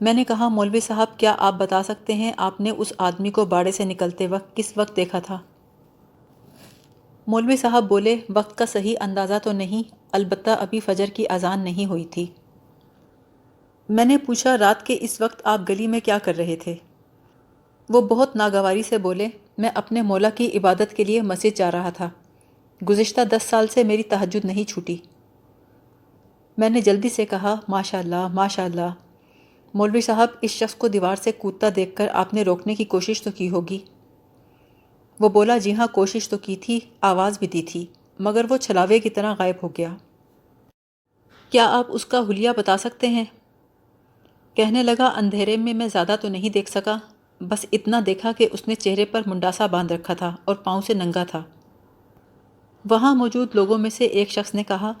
میں نے کہا مولوی صاحب کیا آپ بتا سکتے ہیں آپ نے اس آدمی کو باڑے سے نکلتے وقت کس وقت دیکھا تھا؟ مولوی صاحب بولے وقت کا صحیح اندازہ تو نہیں، البتہ ابھی فجر کی اذان نہیں ہوئی تھی۔ میں نے پوچھا رات کے اس وقت آپ گلی میں کیا کر رہے تھے؟ وہ بہت ناگواری سے بولے میں اپنے مولا کی عبادت کے لیے مسجد جا رہا تھا، گزشتہ 10 سال سے میری تہجد نہیں چھوٹی۔ میں نے جلدی سے کہا ماشاء اللہ ماشاء اللہ۔ مولوی صاحب اس شخص کو دیوار سے کودتا دیکھ کر آپ نے روکنے کی کوشش تو کی ہوگی؟ وہ بولا جی ہاں کوشش تو کی تھی، آواز بھی دی تھی، مگر وہ چھلاوے کی طرح غائب ہو گیا۔ کیا آپ اس کا حلیہ بتا سکتے ہیں؟ کہنے لگا اندھیرے میں زیادہ تو نہیں دیکھ سکا، بس اتنا دیکھا کہ اس نے چہرے پر منڈاسا باندھ رکھا تھا اور پاؤں سے ننگا تھا۔ وہاں موجود لوگوں میں سے ایک شخص نے کہا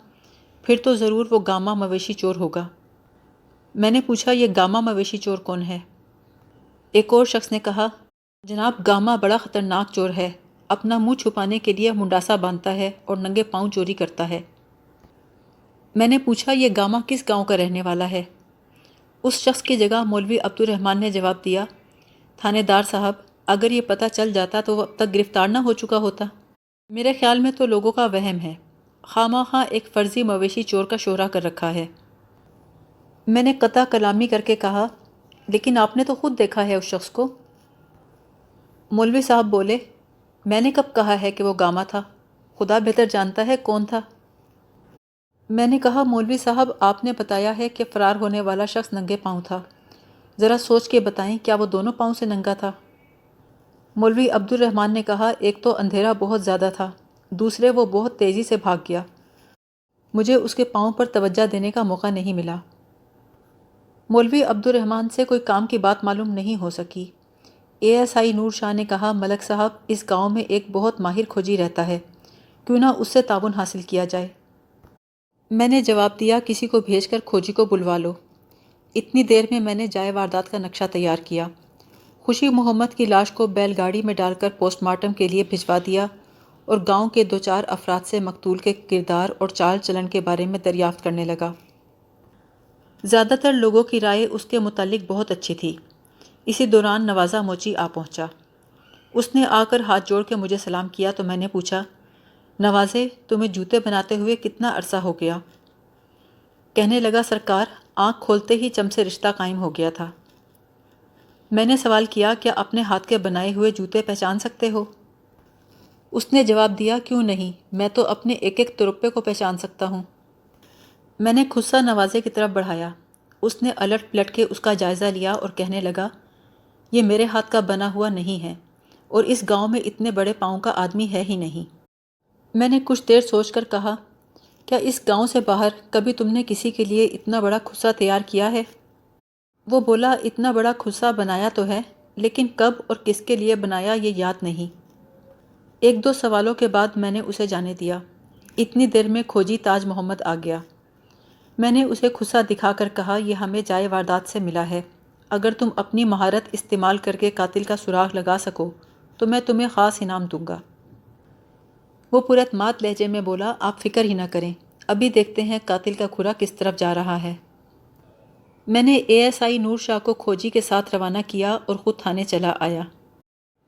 پھر تو ضرور وہ گاما مویشی چور ہوگا۔ میں نے پوچھا یہ گاما مویشی چور کون ہے؟ ایک اور شخص نے کہا جناب گاما بڑا خطرناک چور ہے، اپنا منہ چھپانے کے لیے منڈاسا باندھتا ہے اور ننگے پاؤں چوری کرتا ہے۔ میں نے پوچھا یہ گاما کس گاؤں کا رہنے والا ہے؟ اس شخص کی جگہ مولوی عبد الرحمن نے جواب دیا تھانے دار صاحب اگر یہ پتہ چل جاتا تو وہ اب تک گرفتار نہ ہو چکا ہوتا۔ میرے خیال میں تو لوگوں کا وہم ہے، خواہ ایک فرضی مویشی چور کا شہرہ کر رکھا ہے۔ میں نے قطع کلامی کر کے کہا لیکن آپ نے تو خود دیکھا ہے اس شخص کو۔ مولوی صاحب بولے میں نے کب کہا ہے کہ وہ گاما تھا، خدا بہتر جانتا ہے کون تھا۔ میں نے کہا مولوی صاحب آپ نے بتایا ہے کہ فرار ہونے والا شخص ننگے پاؤں تھا، ذرا سوچ کے بتائیں کیا وہ دونوں پاؤں سے ننگا تھا؟ مولوی عبد الرحمن نے کہا ایک تو اندھیرا بہت زیادہ تھا، دوسرے وہ بہت تیزی سے بھاگ گیا، مجھے اس کے پاؤں پر توجہ دینے کا موقع نہیں ملا۔ مولوی عبد الرحمن سے کوئی کام کی بات معلوم نہیں ہو سکی۔ اے ایس آئی نور شاہ نے کہا ملک صاحب اس گاؤں میں ایک بہت ماہر کھوجی رہتا ہے، کیوں نہ اس سے تعاون حاصل کیا جائے؟ میں نے جواب دیا کسی کو بھیج کر کھوجی کو بلوا لو۔ اتنی دیر میں میں نے جائے واردات کا نقشہ تیار کیا، خوشی محمد کی لاش کو بیل گاڑی میں ڈال کر پوسٹ مارٹم کے لیے بھجوا دیا اور گاؤں کے 2-4 افراد سے مقتول کے کردار اور چال چلن کے بارے میں دریافت کرنے لگا۔ زیادہ تر لوگوں کی رائے اس کے متعلق بہت اچھی تھی۔ اسی دوران نوازہ موچی آ پہنچا۔ اس نے آ کر ہاتھ جوڑ کے مجھے سلام کیا تو میں نے پوچھا نوازے تمہیں جوتے بناتے ہوئے کتنا عرصہ ہو گیا؟ کہنے لگا سرکار آنکھ کھولتے ہی چم سے رشتہ قائم ہو گیا تھا۔ میں نے سوال کیا کیا اپنے ہاتھ کے بنائے ہوئے جوتے پہچان سکتے ہو؟ اس نے جواب دیا کیوں نہیں، میں تو اپنے ایک ایک ترپے کو پہچان سکتا ہوں۔ میں نے خصہ نوازے کی طرف بڑھایا، اس نے الٹ پلٹ کے اس کا جائزہ لیا اور کہنے لگا یہ میرے ہاتھ کا بنا ہوا نہیں ہے اور اس گاؤں میں اتنے بڑے پاؤں کا آدمی ہے ہی نہیں۔ میں نے کچھ دیر سوچ کر کہا کیا اس گاؤں سے باہر کبھی تم نے کسی کے لیے اتنا بڑا خصہ تیار کیا ہے؟ وہ بولا اتنا بڑا خصہ بنایا تو ہے لیکن کب اور کس کے لیے بنایا یہ یاد نہیں۔ 1-2 سوالوں کے بعد میں نے اسے جانے دیا۔ اتنی دیر میں کھوجی تاج محمد آ گیا۔ میں نے اسے خصہ دکھا کر کہا یہ ہمیں جائے واردات سے ملا ہے، اگر تم اپنی مہارت استعمال کر کے قاتل کا سراغ لگا سکو تو میں تمہیں خاص انعام دوں گا۔ وہ پراعتماد لہجے میں بولا آپ فکر ہی نہ کریں، ابھی دیکھتے ہیں قاتل کا کھرا کس طرف جا رہا ہے۔ میں نے اے ایس آئی نور شاہ کو کھوجی کے ساتھ روانہ کیا اور خود تھانے چلا آیا۔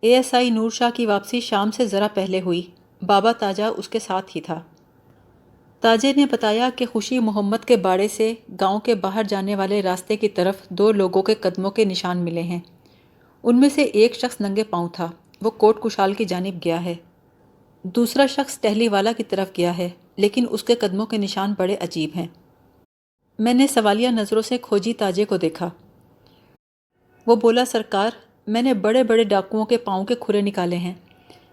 اے ایس آئی نور شاہ کی واپسی شام سے ذرا پہلے ہوئی، بابا تاجہ اس کے ساتھ ہی تھا۔ تاجے نے بتایا کہ خوشی محمد کے باڑے سے گاؤں کے باہر جانے والے راستے کی طرف 2 لوگوں کے قدموں کے نشان ملے ہیں، ان میں سے ایک شخص ننگے پاؤں تھا، وہ کوٹ کشال کی جانب گیا ہے، دوسرا شخص ٹہلی والا کی طرف گیا ہے لیکن اس کے قدموں کے نشان بڑے عجیب ہیں۔ میں نے سوالیہ نظروں سے کھوجی تاجے کو دیکھا۔ وہ بولا سرکار میں نے بڑے بڑے ڈاکوؤں کے پاؤں کے کھرے نکالے ہیں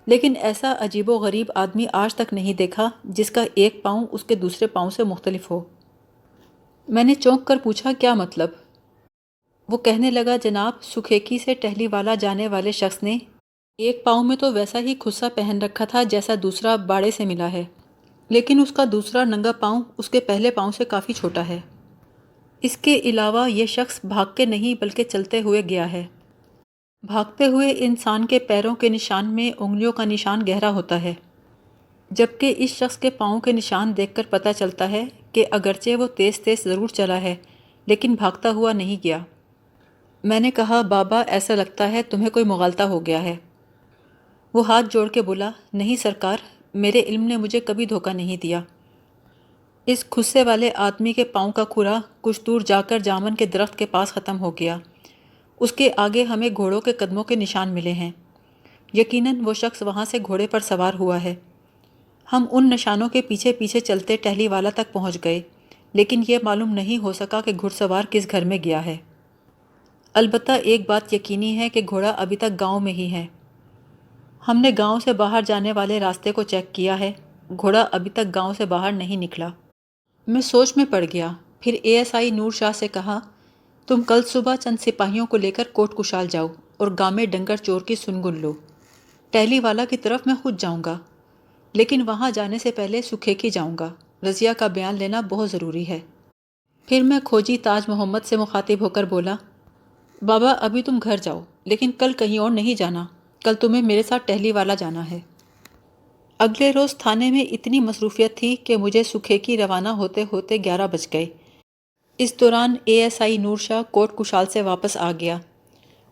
لیکن ایسا عجیب و غریب آدمی آج تک نہیں دیکھا جس کا ایک پاؤں اس کے دوسرے پاؤں سے مختلف ہو۔ میں نے چونک کر پوچھا کیا مطلب؟ وہ کہنے لگا جناب سکھیکی سے ٹہلی والا جانے والے شخص نے ایک پاؤں میں تو ویسا ہی خصہ پہن رکھا تھا جیسا دوسرا باڑے سے ملا ہے، لیکن اس کا دوسرا ننگا پاؤں اس کے پہلے پاؤں سے کافی چھوٹا ہے۔ اس کے علاوہ یہ شخص بھاگ کے نہیں بلکہ چلتے ہوئے گیا ہے۔ بھاگتے ہوئے انسان کے پیروں کے نشان میں انگلیوں کا نشان گہرا ہوتا ہے، جبکہ اس شخص کے پاؤں کے نشان دیکھ کر پتہ چلتا ہے کہ اگرچہ وہ تیز تیز ضرور چلا ہے لیکن بھاگتا ہوا نہیں گیا۔ میں نے کہا بابا ایسا لگتا ہے تمہیں کوئی مغالطہ ہو گیا ہے۔ وہ ہاتھ جوڑ کے بولا نہیں سرکار، میرے علم نے مجھے کبھی دھوکہ نہیں دیا۔ اس خصے والے آدمی کے پاؤں کا کھرا کچھ دور جا کر جامن کے درخت کے پاس ختم ہو گیا۔ اس کے آگے ہمیں گھوڑوں کے قدموں کے نشان ملے ہیں۔ یقیناً وہ شخص وہاں سے گھوڑے پر سوار ہوا ہے۔ ہم ان نشانوں کے پیچھے پیچھے چلتے ٹہلی والا تک پہنچ گئے، لیکن یہ معلوم نہیں ہو سکا کہ گھڑ سوار کس گھر میں گیا ہے۔ البتہ ایک بات یقینی ہے کہ گھوڑا ابھی تک گاؤں میں ہی ہے۔ ہم نے گاؤں سے باہر جانے والے راستے کو چیک کیا ہے، گھوڑا ابھی تک گاؤں سے باہر نہیں نکلا۔ میں سوچ میں پڑ گیا، پھر ASI نور شاہ سے کہا تم کل صبح چند سپاہیوں کو لے کر کوٹ کشال جاؤ اور گاؤں میں ڈنگر چور کی سنگن لو۔ ٹہلی والا کی طرف میں خود جاؤں گا، لیکن وہاں جانے سے پہلے سکھیکی جاؤں گا۔ رضیہ کا بیان لینا بہت ضروری ہے۔ پھر میں کھوجی تاج محمد سے مخاطب ہو کر بولا بابا ابھی تم گھر جاؤ، لیکن کل کہیں اور نہیں جانا، کل تمہیں میرے ساتھ ٹہلی والا جانا ہے۔ اگلے روز تھانے میں اتنی مصروفیت تھی کہ مجھے سکھیکی روانہ ہوتے ہوتے 11 بج گئے۔ اس دوران ASI نور شاہ کوٹ کشال سے واپس آ گیا۔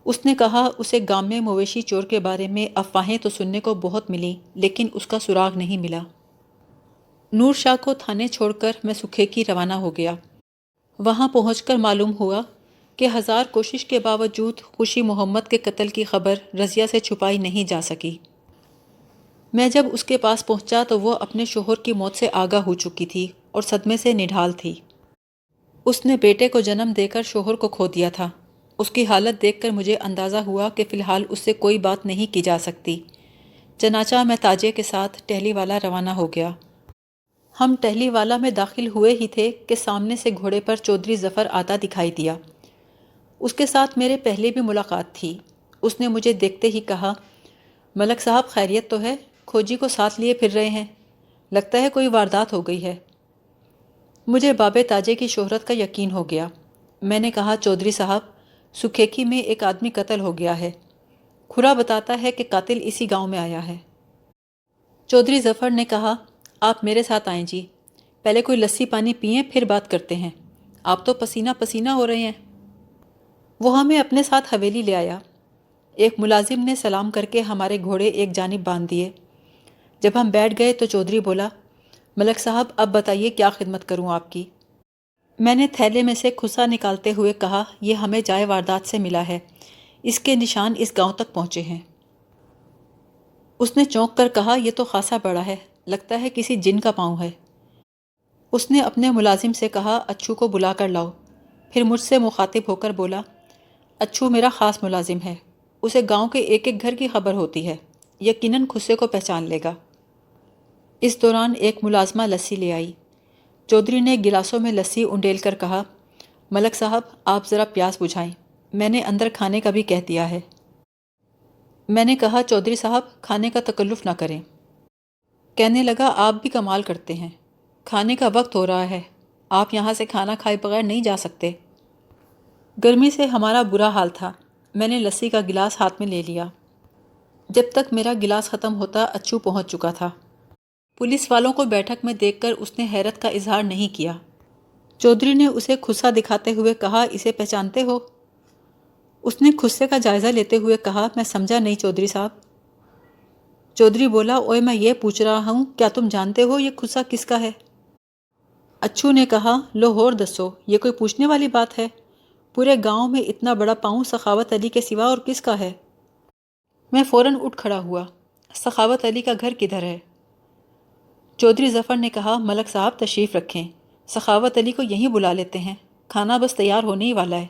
اس نے کہا اسے گاؤں میں مویشی چور کے بارے میں افواہیں تو سننے کو بہت ملی، لیکن اس کا سراغ نہیں ملا۔ نور شاہ کو تھانے چھوڑ کر میں سکھیکی روانہ ہو گیا۔ وہاں پہنچ کر معلوم ہوا کہ 1000 کوشش کے باوجود خوشی محمد کے قتل کی خبر رضیہ سے چھپائی نہیں جا سکی۔ میں جب اس کے پاس پہنچا تو وہ اپنے شوہر کی موت سے آگاہ ہو چکی تھی اور صدمے سے نڈھال تھی۔ اس نے بیٹے کو جنم دے کر شوہر کو کھو دیا تھا۔ اس کی حالت دیکھ کر مجھے اندازہ ہوا کہ فی الحال اس سے کوئی بات نہیں کی جا سکتی۔ چنانچہ میں تاجے کے ساتھ ٹہلی والا روانہ ہو گیا۔ ہم ٹہلی والا میں داخل ہوئے ہی تھے کہ سامنے سے گھوڑے پر چودھری ظفر آتا دکھائی دیا۔ اس کے ساتھ میرے پہلے بھی ملاقات تھی۔ اس نے مجھے دیکھتے ہی کہا ملک صاحب خیریت تو ہے؟ کھوجی کو ساتھ لیے پھر رہے ہیں، لگتا ہے کوئی واردات ہو گئی ہے۔ مجھے باب تاجے کی شہرت کا یقین ہو گیا۔ میں نے کہا چودھری صاحب سکھیکی میں ایک آدمی قتل ہو گیا ہے، کھرا بتاتا ہے کہ قاتل اسی گاؤں میں آیا ہے۔ چودھری ظفر نے کہا آپ میرے ساتھ آئیں جی، پہلے کوئی لسی پانی پئیں پھر بات کرتے ہیں، آپ تو پسینہ پسینہ ہو رہے ہیں۔ وہ ہمیں اپنے ساتھ حویلی لے آیا۔ ایک ملازم نے سلام کر کے ہمارے گھوڑے ایک جانب باندھ دیے۔ جب ہم بیٹھ گئے تو چودھری بولا ملک صاحب اب بتائیے کیا خدمت کروں آپ کی؟ میں نے تھیلے میں سے کھسا نکالتے ہوئے کہا یہ ہمیں جائے واردات سے ملا ہے، اس کے نشان اس گاؤں تک پہنچے ہیں۔ اس نے چونک کر کہا یہ تو خاصا بڑا ہے، لگتا ہے کسی جن کا پاؤں ہے۔ اس نے اپنے ملازم سے کہا اچھو کو بلا کر لاؤ، پھر مجھ سے مخاطب ہو کر بولا اچھو میرا خاص ملازم ہے، اسے گاؤں کے ایک ایک گھر کی خبر ہوتی ہے، یقیناً خصے کو پہچان لے گا۔ اس دوران ایک ملازمہ لسی لے آئی۔ چودھری نے گلاسوں میں لسی انڈیل کر کہا ملک صاحب آپ ذرا پیاس بجھائیں، میں نے اندر کھانے کا بھی کہہ دیا ہے۔ میں نے کہا چودھری صاحب کھانے کا تکلف نہ کریں۔ کہنے لگا آپ بھی کمال کرتے ہیں، کھانے کا وقت ہو رہا ہے، آپ یہاں سے کھانا کھائے بغیر نہیں جا سکتے۔ گرمی سے ہمارا برا حال تھا۔ میں نے لسی کا گلاس ہاتھ میں لے لیا۔ جب تک میرا گلاس ختم ہوتا اچھو پہنچ چکا تھا۔ پولیس والوں کو بیٹھک میں دیکھ کر اس نے حیرت کا اظہار نہیں کیا۔ چودھری نے اسے خصا دکھاتے ہوئے کہا اسے پہچانتے ہو؟ اس نے خصے کا جائزہ لیتے ہوئے کہا میں سمجھا نہیں چودھری صاحب۔ چودھری بولا اوئے میں یہ پوچھ رہا ہوں کیا تم جانتے ہو یہ خصا کس کا ہے؟ اچھو نے کہا لو ہور دسو، یہ کوئی پوچھنے والی بات ہے؟ پورے گاؤں میں اتنا بڑا پاؤں سخاوت علی کے سوا اور کس کا ہے؟ میں فوراً اٹھ کھڑا ہوا، سخاوت علی کا گھر کدھر ہے؟ چودھری ظفر نے کہا ملک صاحب تشریف رکھیں، سخاوت علی کو یہیں بلا لیتے ہیں، کھانا بس تیار ہونے ہی والا ہے۔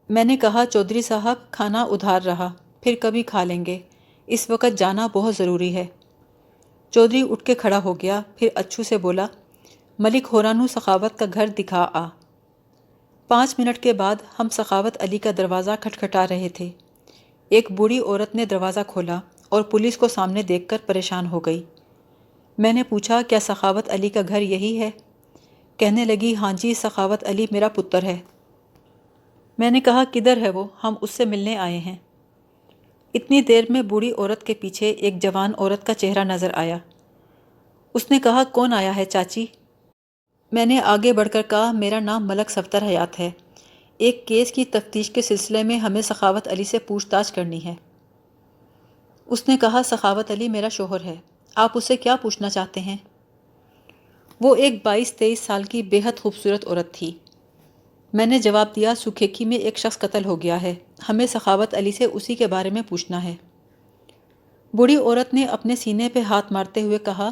میں نے کہا چودھری صاحب کھانا ادھار رہا، پھر کبھی کھا لیں گے، اس وقت جانا بہت ضروری ہے۔ چودھری اٹھ کے کھڑا ہو گیا، پھر اچھو سے بولا ملک ہورانو سخاوت کا گھر دکھا آ۔ 5 منٹ کے بعد ہم سخاوت علی کا دروازہ کھٹکھٹا رہے تھے۔ ایک بوڑھی عورت نے دروازہ کھولا اور پولیس کو سامنے دیکھ کر پریشان ہو گئی۔ میں نے پوچھا کیا سخاوت علی کا گھر یہی ہے؟ کہنے لگی ہاں جی سخاوت علی میرا پتر ہے۔ میں نے کہا کدھر ہے وہ، ہم اس سے ملنے آئے ہیں۔ اتنی دیر میں بوڑھی عورت کے پیچھے ایک جوان عورت کا چہرہ نظر آیا۔ اس نے کہا کون آیا ہے چاچی؟ میں نے آگے بڑھ کر کہا میرا نام ملک صفدر حیات ہے، ایک کیس کی تفتیش کے سلسلے میں ہمیں سخاوت علی سے پوچھ تاچھ کرنی ہے۔ اس نے کہا، سخاوت علی میرا شوہر ہے، آپ اسے کیا پوچھنا چاہتے ہیں؟ وہ ایک 22-23 سال کی بے حد خوبصورت عورت تھی۔ میں نے جواب دیا، سکھیکی میں ایک شخص قتل ہو گیا ہے، ہمیں سخاوت علی سے اسی کے بارے میں پوچھنا ہے۔ بوڑھی عورت نے اپنے سینے پہ ہاتھ مارتے ہوئے کہا،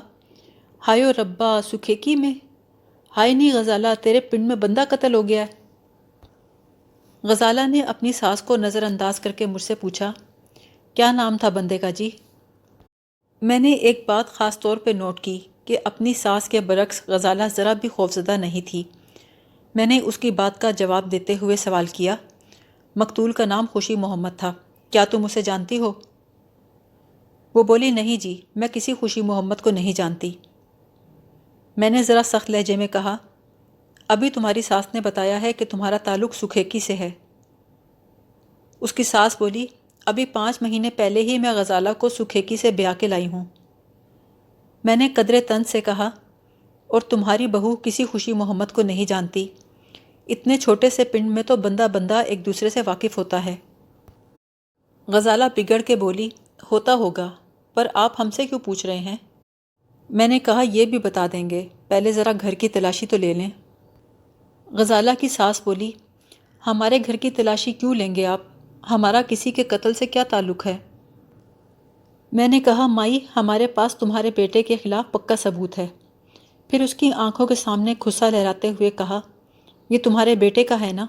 ہائیو ربا، سکھیکی میں؟ ہائے نی غزالہ، تیرے پنڈ میں بندہ قتل ہو گیا ہے۔ غزالہ نے اپنی ساس کو نظر انداز کر کے مجھ سے پوچھا، کیا نام تھا بندے کا جی؟ میں نے ایک بات خاص طور پہ نوٹ کی کہ اپنی ساس کے برعکس غزالہ ذرا بھی خوفزدہ نہیں تھی۔ میں نے اس کی بات کا جواب دیتے ہوئے سوال کیا، مقتول کا نام خوشی محمد تھا، کیا تم اسے جانتی ہو؟ وہ بولی، نہیں جی، میں کسی خوشی محمد کو نہیں جانتی۔ میں نے ذرا سخت لہجے میں کہا، ابھی تمہاری ساس نے بتایا ہے کہ تمہارا تعلق سکھیکی سے ہے۔ اس کی ساس بولی، ابھی 5 مہینے پہلے ہی میں غزالہ کو سکھیکی سے بیاہ کے لائی ہوں۔ میں نے قدرے طنز سے کہا، اور تمہاری بہو کسی خوشی محمد کو نہیں جانتی؟ اتنے چھوٹے سے پنڈ میں تو بندہ بندہ ایک دوسرے سے واقف ہوتا ہے۔ غزالہ بگڑ کے بولی، ہوتا ہوگا، پر آپ ہم سے کیوں پوچھ رہے ہیں؟ میں نے کہا، یہ بھی بتا دیں گے، پہلے ذرا گھر کی تلاشی تو لے لیں۔ غزالہ کی ساس بولی، ہمارے گھر کی تلاشی کیوں لیں گے آپ؟ ہمارا کسی کے قتل سے کیا تعلق ہے؟ میں نے کہا، مائی، ہمارے پاس تمہارے بیٹے کے خلاف پکا ثبوت ہے۔ پھر اس کی آنکھوں کے سامنے غصہ لہراتے ہوئے کہا، یہ تمہارے بیٹے کا ہے نا؟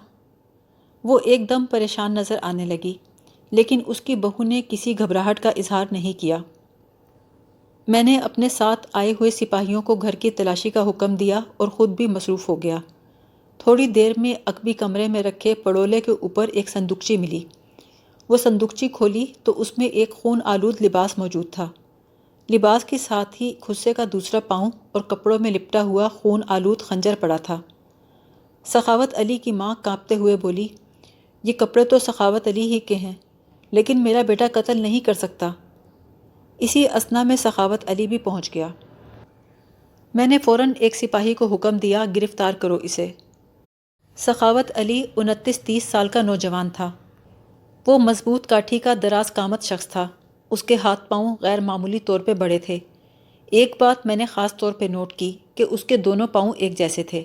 وہ ایک دم پریشان نظر آنے لگی، لیکن اس کی بہو نے کسی گھبراہٹ کا اظہار نہیں کیا۔ میں نے اپنے ساتھ آئے ہوئے سپاہیوں کو گھر کی تلاشی کا حکم دیا اور خود بھی مصروف ہو گیا۔ تھوڑی دیر میں عقبی کمرے میں رکھے پڑولے کے اوپر ایک صندوقچی ملی۔ وہ صندوقچی کھولی تو اس میں ایک خون آلود لباس موجود تھا۔ لباس کے ساتھ ہی خصے کا دوسرا پاؤں اور کپڑوں میں لپٹا ہوا خون آلود خنجر پڑا تھا۔ سخاوت علی کی ماں کانپتے ہوئے بولی، یہ کپڑے تو سخاوت علی ہی کے ہیں، لیکن میرا بیٹا قتل نہیں کر سکتا۔ اسی اثنا میں سخاوت علی بھی پہنچ گیا۔ میں نے فوراً ایک سپاہی کو حکم دیا، گرفتار کرو اسے۔ سخاوت علی 29-30 سال کا نوجوان تھا۔ وہ مضبوط کاٹھی کا دراز قامت شخص تھا۔ اس کے ہاتھ پاؤں غیر معمولی طور پہ بڑے تھے۔ ایک بات میں نے خاص طور پہ نوٹ کی کہ اس کے دونوں پاؤں ایک جیسے تھے۔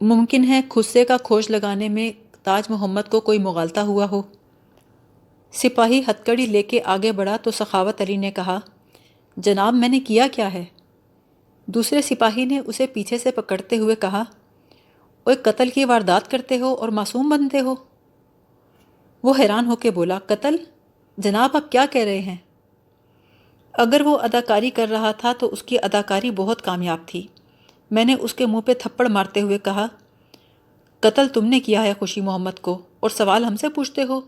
ممکن ہے خصے کا کھوج لگانے میں تاج محمد کو کوئی مغالطہ ہوا ہو۔ سپاہی ہتکڑی لے کے آگے بڑھا تو سخاوت علی نے کہا، جناب، میں نے کیا کیا ہے؟ دوسرے سپاہی نے اسے پیچھے سے پکڑتے ہوئے کہا، اوے، قتل کی واردات کرتے ہو اور معصوم بنتے ہو؟ وہ حیران ہو کے بولا، قتل؟ جناب، آپ کیا کہہ رہے ہیں؟ اگر وہ اداکاری کر رہا تھا تو اس کی اداکاری بہت کامیاب تھی۔ میں نے اس کے منہ پہ تھپڑ مارتے ہوئے کہا، قتل تم نے کیا ہے خوشی محمد کو، اور سوال ہم سے پوچھتے ہو؟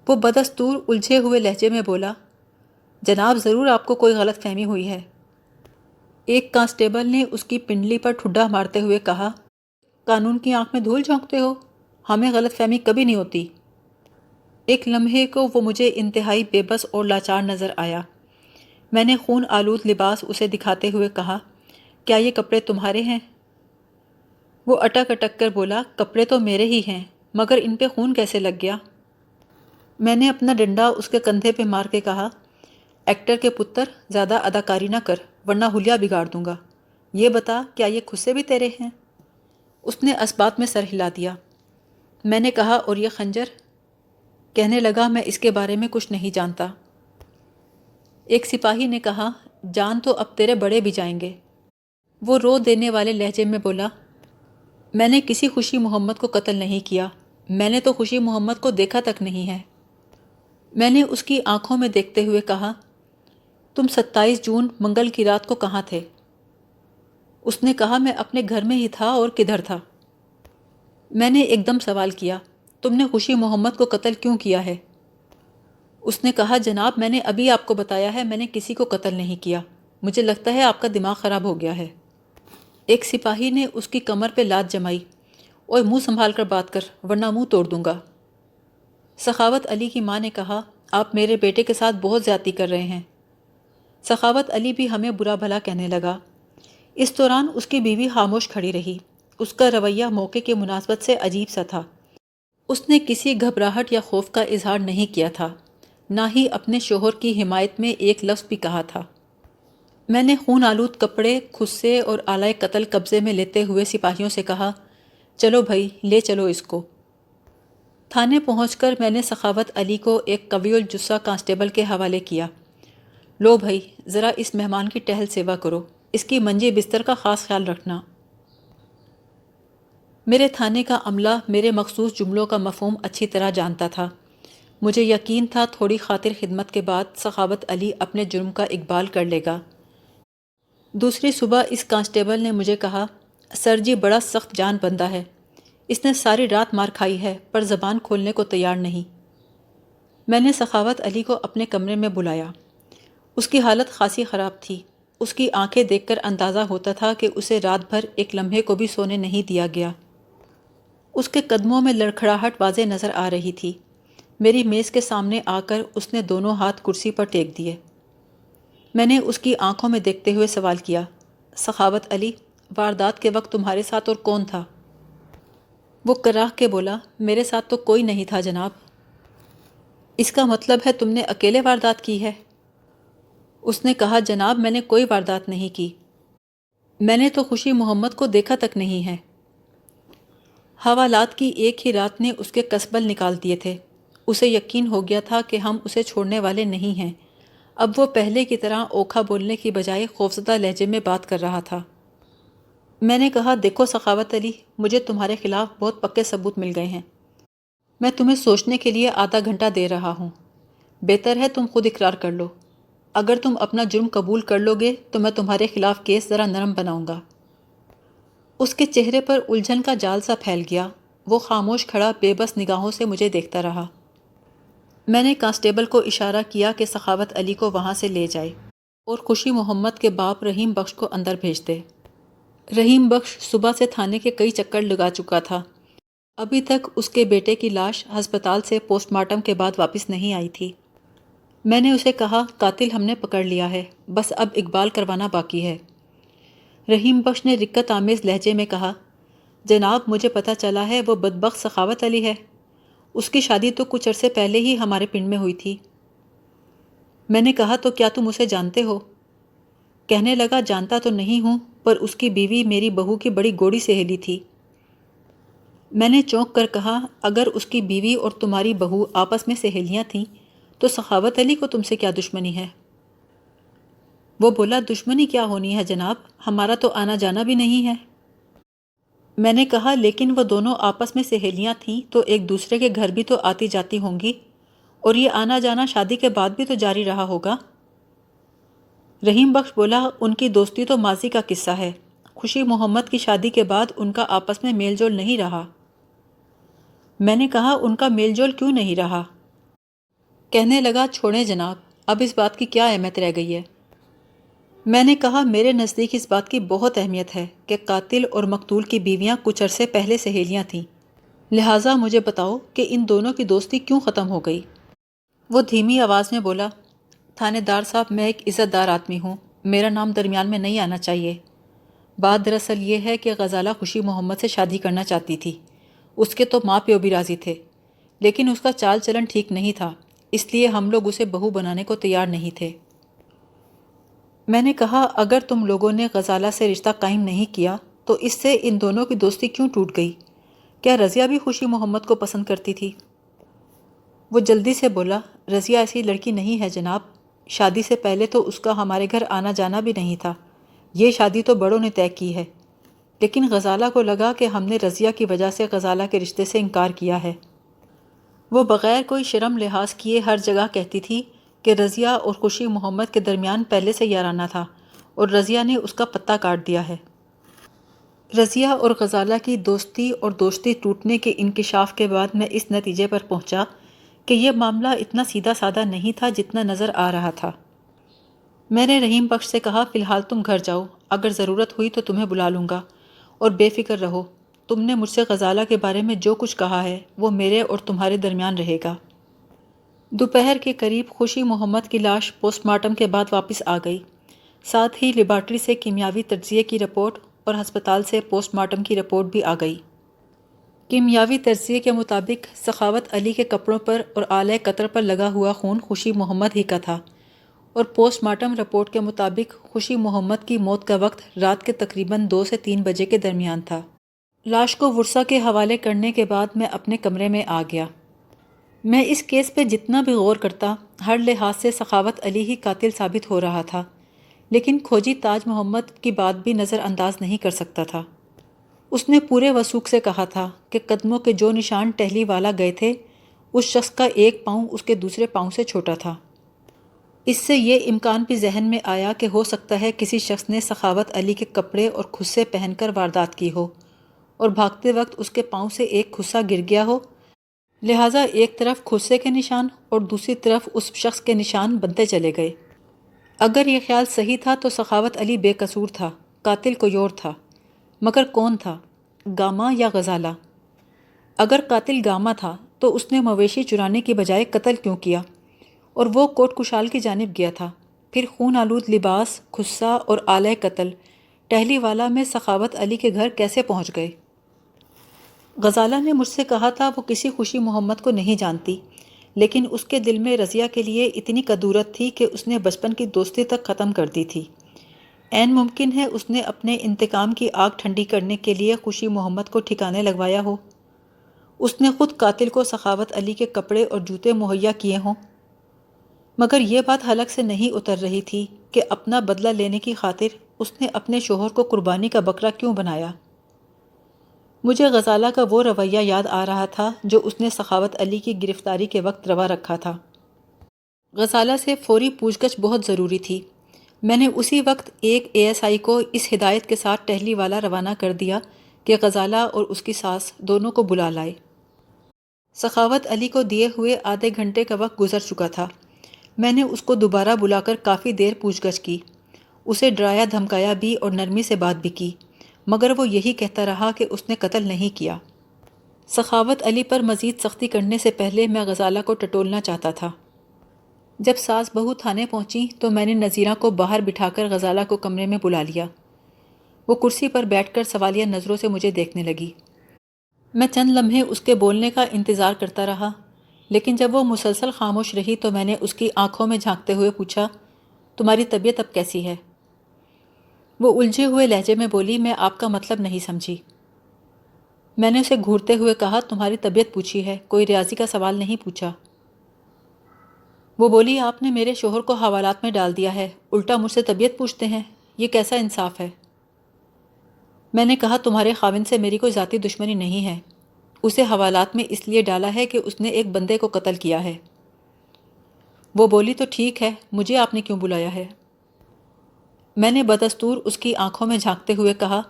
وہ بدستور الجھے ہوئے لہجے میں بولا، جناب، ضرور آپ کو کوئی غلط فہمی ہوئی ہے۔ ایک کانسٹیبل نے اس کی پنڈلی پر ٹھڈا مارتے ہوئے کہا، قانون کی آنکھ میں دھول جھونکتے ہو؟ ہمیں غلط فہمی کبھی نہیں ہوتی۔ ایک لمحے کو وہ مجھے انتہائی بے بس اور لاچار نظر آیا۔ میں نے خون آلود لباس اسے دکھاتے ہوئے کہا، کیا یہ کپڑے تمہارے ہیں؟ وہ اٹک اٹک کر بولا، کپڑے تو میرے ہی ہیں، مگر ان پہ خون کیسے لگ گیا؟ میں نے اپنا ڈنڈا اس کے کندھے پہ مار کے کہا، ایکٹر کے پتر، زیادہ اداکاری نہ کر ورنہ حلیہ بگاڑ دوں گا۔ یہ بتا، کیا یہ خصے بھی تیرے ہیں؟ اس نے اسبات میں سر ہلا دیا۔ میں نے کہا، اور یہ خنجر؟ کہنے لگا، میں اس کے بارے میں کچھ نہیں جانتا۔ ایک سپاہی نے کہا، جان تو اب تیرے بڑے بھی جائیں گے۔ وہ رو دینے والے لہجے میں بولا، میں نے کسی خوشی محمد کو قتل نہیں کیا، میں نے تو خوشی محمد کو دیکھا تک نہیں ہے۔ میں نے اس کی آنکھوں میں دیکھتے ہوئے کہا، تم 27 جون منگل کی رات کو کہاں تھے؟ اس نے کہا، میں اپنے گھر میں ہی تھا، اور کدھر تھا؟ میں نے ایک دم سوال کیا، تم نے خوشی محمد کو قتل کیوں کیا ہے؟ اس نے کہا، جناب، میں نے ابھی آپ کو بتایا ہے، میں نے کسی کو قتل نہیں کیا، مجھے لگتا ہے آپ کا دماغ خراب ہو گیا ہے۔ ایک سپاہی نے اس کی کمر پہ لات جمائی، اوے، منہ سنبھال کر بات کر ورنہ منہ توڑ دوں گا۔ سخاوت علی کی ماں نے کہا، آپ میرے بیٹے کے ساتھ بہت زیادتی کر رہے ہیں۔ سخاوت علی بھی ہمیں برا بھلا کہنے لگا۔ اس دوران اس کی بیوی خاموش کھڑی رہی۔ اس کا رویہ موقع کی مناسبت سے عجیب سا تھا۔ اس نے کسی گھبراہٹ یا خوف کا اظہار نہیں کیا تھا، نہ ہی اپنے شوہر کی حمایت میں ایک لفظ بھی کہا تھا۔ میں نے خون آلود کپڑے خود سے اور آلائے قتل قبضے میں لیتے ہوئے سپاہیوں سے کہا، چلو بھائی، لے چلو اس کو۔ تھانے پہنچ کر میں نے سخاوت علی کو ایک قوی الجثہ کانسٹیبل کے حوالے کیا۔ لو بھائی، ذرا اس مہمان کی ٹہل سیوا کرو، اس کی منجی بستر کا خاص خیال رکھنا۔ میرے تھانے کا عملہ میرے مخصوص جملوں کا مفہوم اچھی طرح جانتا تھا۔ مجھے یقین تھا تھوڑی خاطر خدمت کے بعد سخاوت علی اپنے جرم کا اقبال کر لے گا۔ دوسری صبح اس کانسٹیبل نے مجھے کہا، سر جی بڑا سخت جان بندہ ہے، اس نے ساری رات مار کھائی ہے پر زبان کھولنے کو تیار نہیں۔ میں نے سخاوت علی کو اپنے کمرے میں بلایا۔ اس کی حالت خاصی خراب تھی۔ اس کی آنکھیں دیکھ کر اندازہ ہوتا تھا کہ اسے رات بھر ایک لمحے کو بھی سونے نہیں دیا گیا۔ اس کے قدموں میں لڑکھڑاہٹ واضح نظر آ رہی تھی۔ میری میز کے سامنے آ کر اس نے دونوں ہاتھ کرسی پر ٹیک دیے۔ میں نے اس کی آنکھوں میں دیکھتے ہوئے سوال کیا، سخاوت علی، واردات کے وقت تمہارے ساتھ اور کون تھا؟ وہ کراہ کے بولا، میرے ساتھ تو کوئی نہیں تھا جناب۔ اس کا مطلب ہے تم نے اکیلے واردات کی ہے؟ اس نے کہا، جناب میں نے کوئی واردات نہیں کی، میں نے تو خوشی محمد کو دیکھا تک نہیں ہے۔ حوالات کی ایک ہی رات نے اس کے کسبل نکال دیے تھے۔ اسے یقین ہو گیا تھا کہ ہم اسے چھوڑنے والے نہیں ہیں۔ اب وہ پہلے کی طرح اوکھا بولنے کی بجائے خوفزدہ لہجے میں بات کر رہا تھا۔ میں نے کہا، دیکھو سخاوت علی، مجھے تمہارے خلاف بہت پکے ثبوت مل گئے ہیں۔ میں تمہیں سوچنے کے لیے آدھا گھنٹہ دے رہا ہوں۔ بہتر ہے تم خود اقرار کر لو۔ اگر تم اپنا جرم قبول کر لو گے تو میں تمہارے خلاف کیس ذرا نرم بناؤں گا۔ اس کے چہرے پر الجھن کا جال سا پھیل گیا۔ وہ خاموش کھڑا بے بس نگاہوں سے مجھے دیکھتا رہا۔ میں نے کانسٹیبل کو اشارہ کیا کہ سخاوت علی کو وہاں سے لے جائے اور خوشی محمد کے باپ رحیم بخش کو اندر بھیج دے۔ رحیم بخش صبح سے تھانے کے کئی چکر لگا چکا تھا۔ ابھی تک اس کے بیٹے کی لاش ہسپتال سے پوسٹ مارٹم کے بعد واپس نہیں آئی تھی۔ میں نے اسے کہا، قاتل ہم نے پکڑ لیا ہے، بس اب اقبال کروانا باقی ہے۔ رحیم بخش نے رقت آمیز لہجے میں کہا، جناب مجھے پتہ چلا ہے وہ بدبخت سخاوت علی ہے۔ اس کی شادی تو کچھ عرصے پہلے ہی ہمارے پنڈ میں ہوئی تھی۔ میں نے کہا، تو کیا تم اسے جانتے ہو؟ کہنے لگا، جانتا تو نہیں ہوں، پر اس کی بیوی میری بہو کی بڑی گوڑی سہیلی تھی۔ میں نے چونک کر کہا، اگر اس کی بیوی اور تمہاری بہو آپس میں سہیلیاں تھیں تو سخاوت علی کو تم سے کیا دشمنی ہے؟ وہ بولا، دشمنی کیا ہونی ہے جناب، ہمارا تو آنا جانا بھی نہیں ہے۔ میں نے کہا، لیکن وہ دونوں آپس میں سہیلیاں تھیں تو ایک دوسرے کے گھر بھی تو آتی جاتی ہوں گی، اور یہ آنا جانا شادی کے بعد بھی تو جاری رہا ہوگا۔ رحیم بخش بولا، ان کی دوستی تو ماضی کا قصہ ہے، خوشی محمد کی شادی کے بعد ان کا آپس میں میل جول نہیں رہا۔ میں نے کہا، ان کا میل جول کیوں نہیں رہا؟ کہنے لگا، چھوڑیں جناب، اب اس بات کی کیا اہمیت رہ گئی ہے؟ میں نے کہا، میرے نزدیک اس بات کی بہت اہمیت ہے کہ قاتل اور مقتول کی بیویاں کچھ عرصے پہلے سہیلیاں تھیں، لہٰذا مجھے بتاؤ کہ ان دونوں کی دوستی کیوں ختم ہو گئی؟ وہ دھیمی آواز میں بولا، تھانے دار صاحب، میں ایک عزت دار آدمی ہوں، میرا نام درمیان میں نہیں آنا چاہیے۔ بات دراصل یہ ہے کہ غزالہ خوشی محمد سے شادی کرنا چاہتی تھی۔ اس کے تو ماں پیو بھی راضی تھے، لیکن اس کا چال چلن ٹھیک نہیں تھا، اس لیے ہم لوگ اسے بہو بنانے کو تیار نہیں تھے۔ میں نے کہا، اگر تم لوگوں نے غزالہ سے رشتہ قائم نہیں کیا تو اس سے ان دونوں کی دوستی کیوں ٹوٹ گئی؟ کیا رضیہ بھی خوشی محمد کو پسند کرتی تھی؟ وہ جلدی سے بولا، رضیہ ایسی لڑکی نہیں ہے جناب، شادی سے پہلے تو اس کا ہمارے گھر آنا جانا بھی نہیں تھا، یہ شادی تو بڑوں نے طے کی ہے، لیکن غزالہ کو لگا کہ ہم نے رضیہ کی وجہ سے غزالہ کے رشتے سے انکار کیا ہے۔ وہ بغیر کوئی شرم لحاظ کیے ہر جگہ کہتی تھی کہ رضیہ اور خوشی محمد کے درمیان پہلے سے یارانہ تھا اور رضیہ نے اس کا پتہ کاٹ دیا ہے۔ رضیہ اور غزالہ کی دوستی اور دوستی ٹوٹنے کے انکشاف کے بعد میں اس نتیجے پر پہنچا کہ یہ معاملہ اتنا سیدھا سادہ نہیں تھا جتنا نظر آ رہا تھا۔ میں نے رحیم بخش سے کہا، فی الحال تم گھر جاؤ، اگر ضرورت ہوئی تو تمہیں بلا لوں گا، اور بے فکر رہو، تم نے مجھ سے غزالہ کے بارے میں جو کچھ کہا ہے وہ میرے اور تمہارے درمیان رہے گا۔ دوپہر کے قریب خوشی محمد کی لاش پوسٹ مارٹم کے بعد واپس آ گئی، ساتھ ہی لیبارٹری سے کیمیاوی تجزیے کی رپورٹ اور ہسپتال سے پوسٹ مارٹم کی رپورٹ بھی آ گئی۔ کیمیاوی تجزیے کے مطابق سخاوت علی کے کپڑوں پر اور آلۂ قطر پر لگا ہوا خون خوشی محمد ہی کا تھا، اور پوسٹ مارٹم رپورٹ کے مطابق خوشی محمد کی موت کا وقت رات کے تقریباً 2 سے 3 بجے کے درمیان تھا۔ لاش کو ورثا کے حوالے کرنے کے بعد میں اپنے کمرے میں آ گیا۔ میں اس کیس پہ جتنا بھی غور کرتا، ہر لحاظ سے سخاوت علی ہی قاتل ثابت ہو رہا تھا، لیکن کھوجی تاج محمد کی بات بھی نظر انداز نہیں کر سکتا تھا۔ اس نے پورے وثوق سے کہا تھا کہ قدموں کے جو نشان ٹہلی والا گئے تھے، اس شخص کا ایک پاؤں اس کے دوسرے پاؤں سے چھوٹا تھا۔ اس سے یہ امکان بھی ذہن میں آیا کہ ہو سکتا ہے کسی شخص نے سخاوت علی کے کپڑے اور خصے پہن کر واردات کی ہو، اور بھاگتے وقت اس کے پاؤں سے ایک خصہ گر گیا ہو، لہٰذا ایک طرف خصے کے نشان اور دوسری طرف اس شخص کے نشان بنتے چلے گئے۔ اگر یہ خیال صحیح تھا تو سخاوت علی بے قصور تھا، قاتل کوئی اور تھا، مگر کون تھا؟ گاما یا غزالہ؟ اگر قاتل گاما تھا تو اس نے مویشی چرانے کی بجائے قتل کیوں کیا؟ اور وہ کوٹ کشال کی جانب گیا تھا، پھر خون آلود لباس، خصہ اور آلۂ قتل ٹہلی والا میں سخاوت علی کے گھر کیسے پہنچ گئے؟ غزالہ نے مجھ سے کہا تھا وہ کسی خوشی محمد کو نہیں جانتی، لیکن اس کے دل میں رضیہ کے لیے اتنی کدورت تھی کہ اس نے بچپن کی دوستی تک ختم کر دی تھی۔ عین ممکن ہے اس نے اپنے انتقام کی آگ ٹھنڈی کرنے کے لیے خوشی محمد کو ٹھکانے لگوایا ہو۔ اس نے خود قاتل کو سخاوت علی کے کپڑے اور جوتے مہیا کیے ہوں۔ مگر یہ بات حلق سے نہیں اتر رہی تھی کہ اپنا بدلہ لینے کی خاطر اس نے اپنے شوہر کو قربانی کا بکرا کیوں بنایا؟ مجھے غزالہ کا وہ رویہ یاد آ رہا تھا جو اس نے سخاوت علی کی گرفتاری کے وقت روا رکھا تھا۔ غزالہ سے فوری پوچھ گچھ بہت ضروری تھی۔ میں نے اسی وقت ایک ASI کو اس ہدایت کے ساتھ ٹہلی والا روانہ کر دیا کہ غزالہ اور اس کی ساس دونوں کو بلا لائے۔ سخاوت علی کو دیے ہوئے آدھے گھنٹے کا وقت گزر چکا تھا۔ میں نے اس کو دوبارہ بلا کر کافی دیر پوچھ گچھ کی، اسے ڈرایا دھمکایا بھی اور نرمی سے بات بھی کی، مگر وہ یہی کہتا رہا کہ اس نے قتل نہیں کیا۔ سخاوت علی پر مزید سختی کرنے سے پہلے میں غزالہ کو ٹٹولنا چاہتا تھا۔ جب ساس بہو تھانے پہنچی تو میں نے نذیرہ کو باہر بٹھا کر غزالہ کو کمرے میں بلا لیا۔ وہ کرسی پر بیٹھ کر سوالیہ نظروں سے مجھے دیکھنے لگی۔ میں چند لمحے اس کے بولنے کا انتظار کرتا رہا، لیکن جب وہ مسلسل خاموش رہی تو میں نے اس کی آنکھوں میں جھانکتے ہوئے پوچھا، تمہاری طبیعت اب کیسی ہے؟ وہ الجھے ہوئے لہجے میں بولی، میں آپ کا مطلب نہیں سمجھی۔ میں نے اسے گھورتے ہوئے کہا، تمہاری طبیعت پوچھی ہے، کوئی ریاضی کا سوال نہیں پوچھا۔ وہ بولی، آپ نے میرے شوہر کو حوالات میں ڈال دیا ہے، الٹا مجھ سے طبیعت پوچھتے ہیں، یہ کیسا انصاف ہے؟ میں نے کہا، تمہارے خاوند سے میری کوئی ذاتی دشمنی نہیں ہے، اسے حوالات میں اس لیے ڈالا ہے کہ اس نے ایک بندے کو قتل کیا ہے۔ وہ بولی، تو ٹھیک ہے، مجھے آپ نے کیوں بلایا ہے؟ میں نے بدستور اس کی آنکھوں میں جھانکتے ہوئے کہا،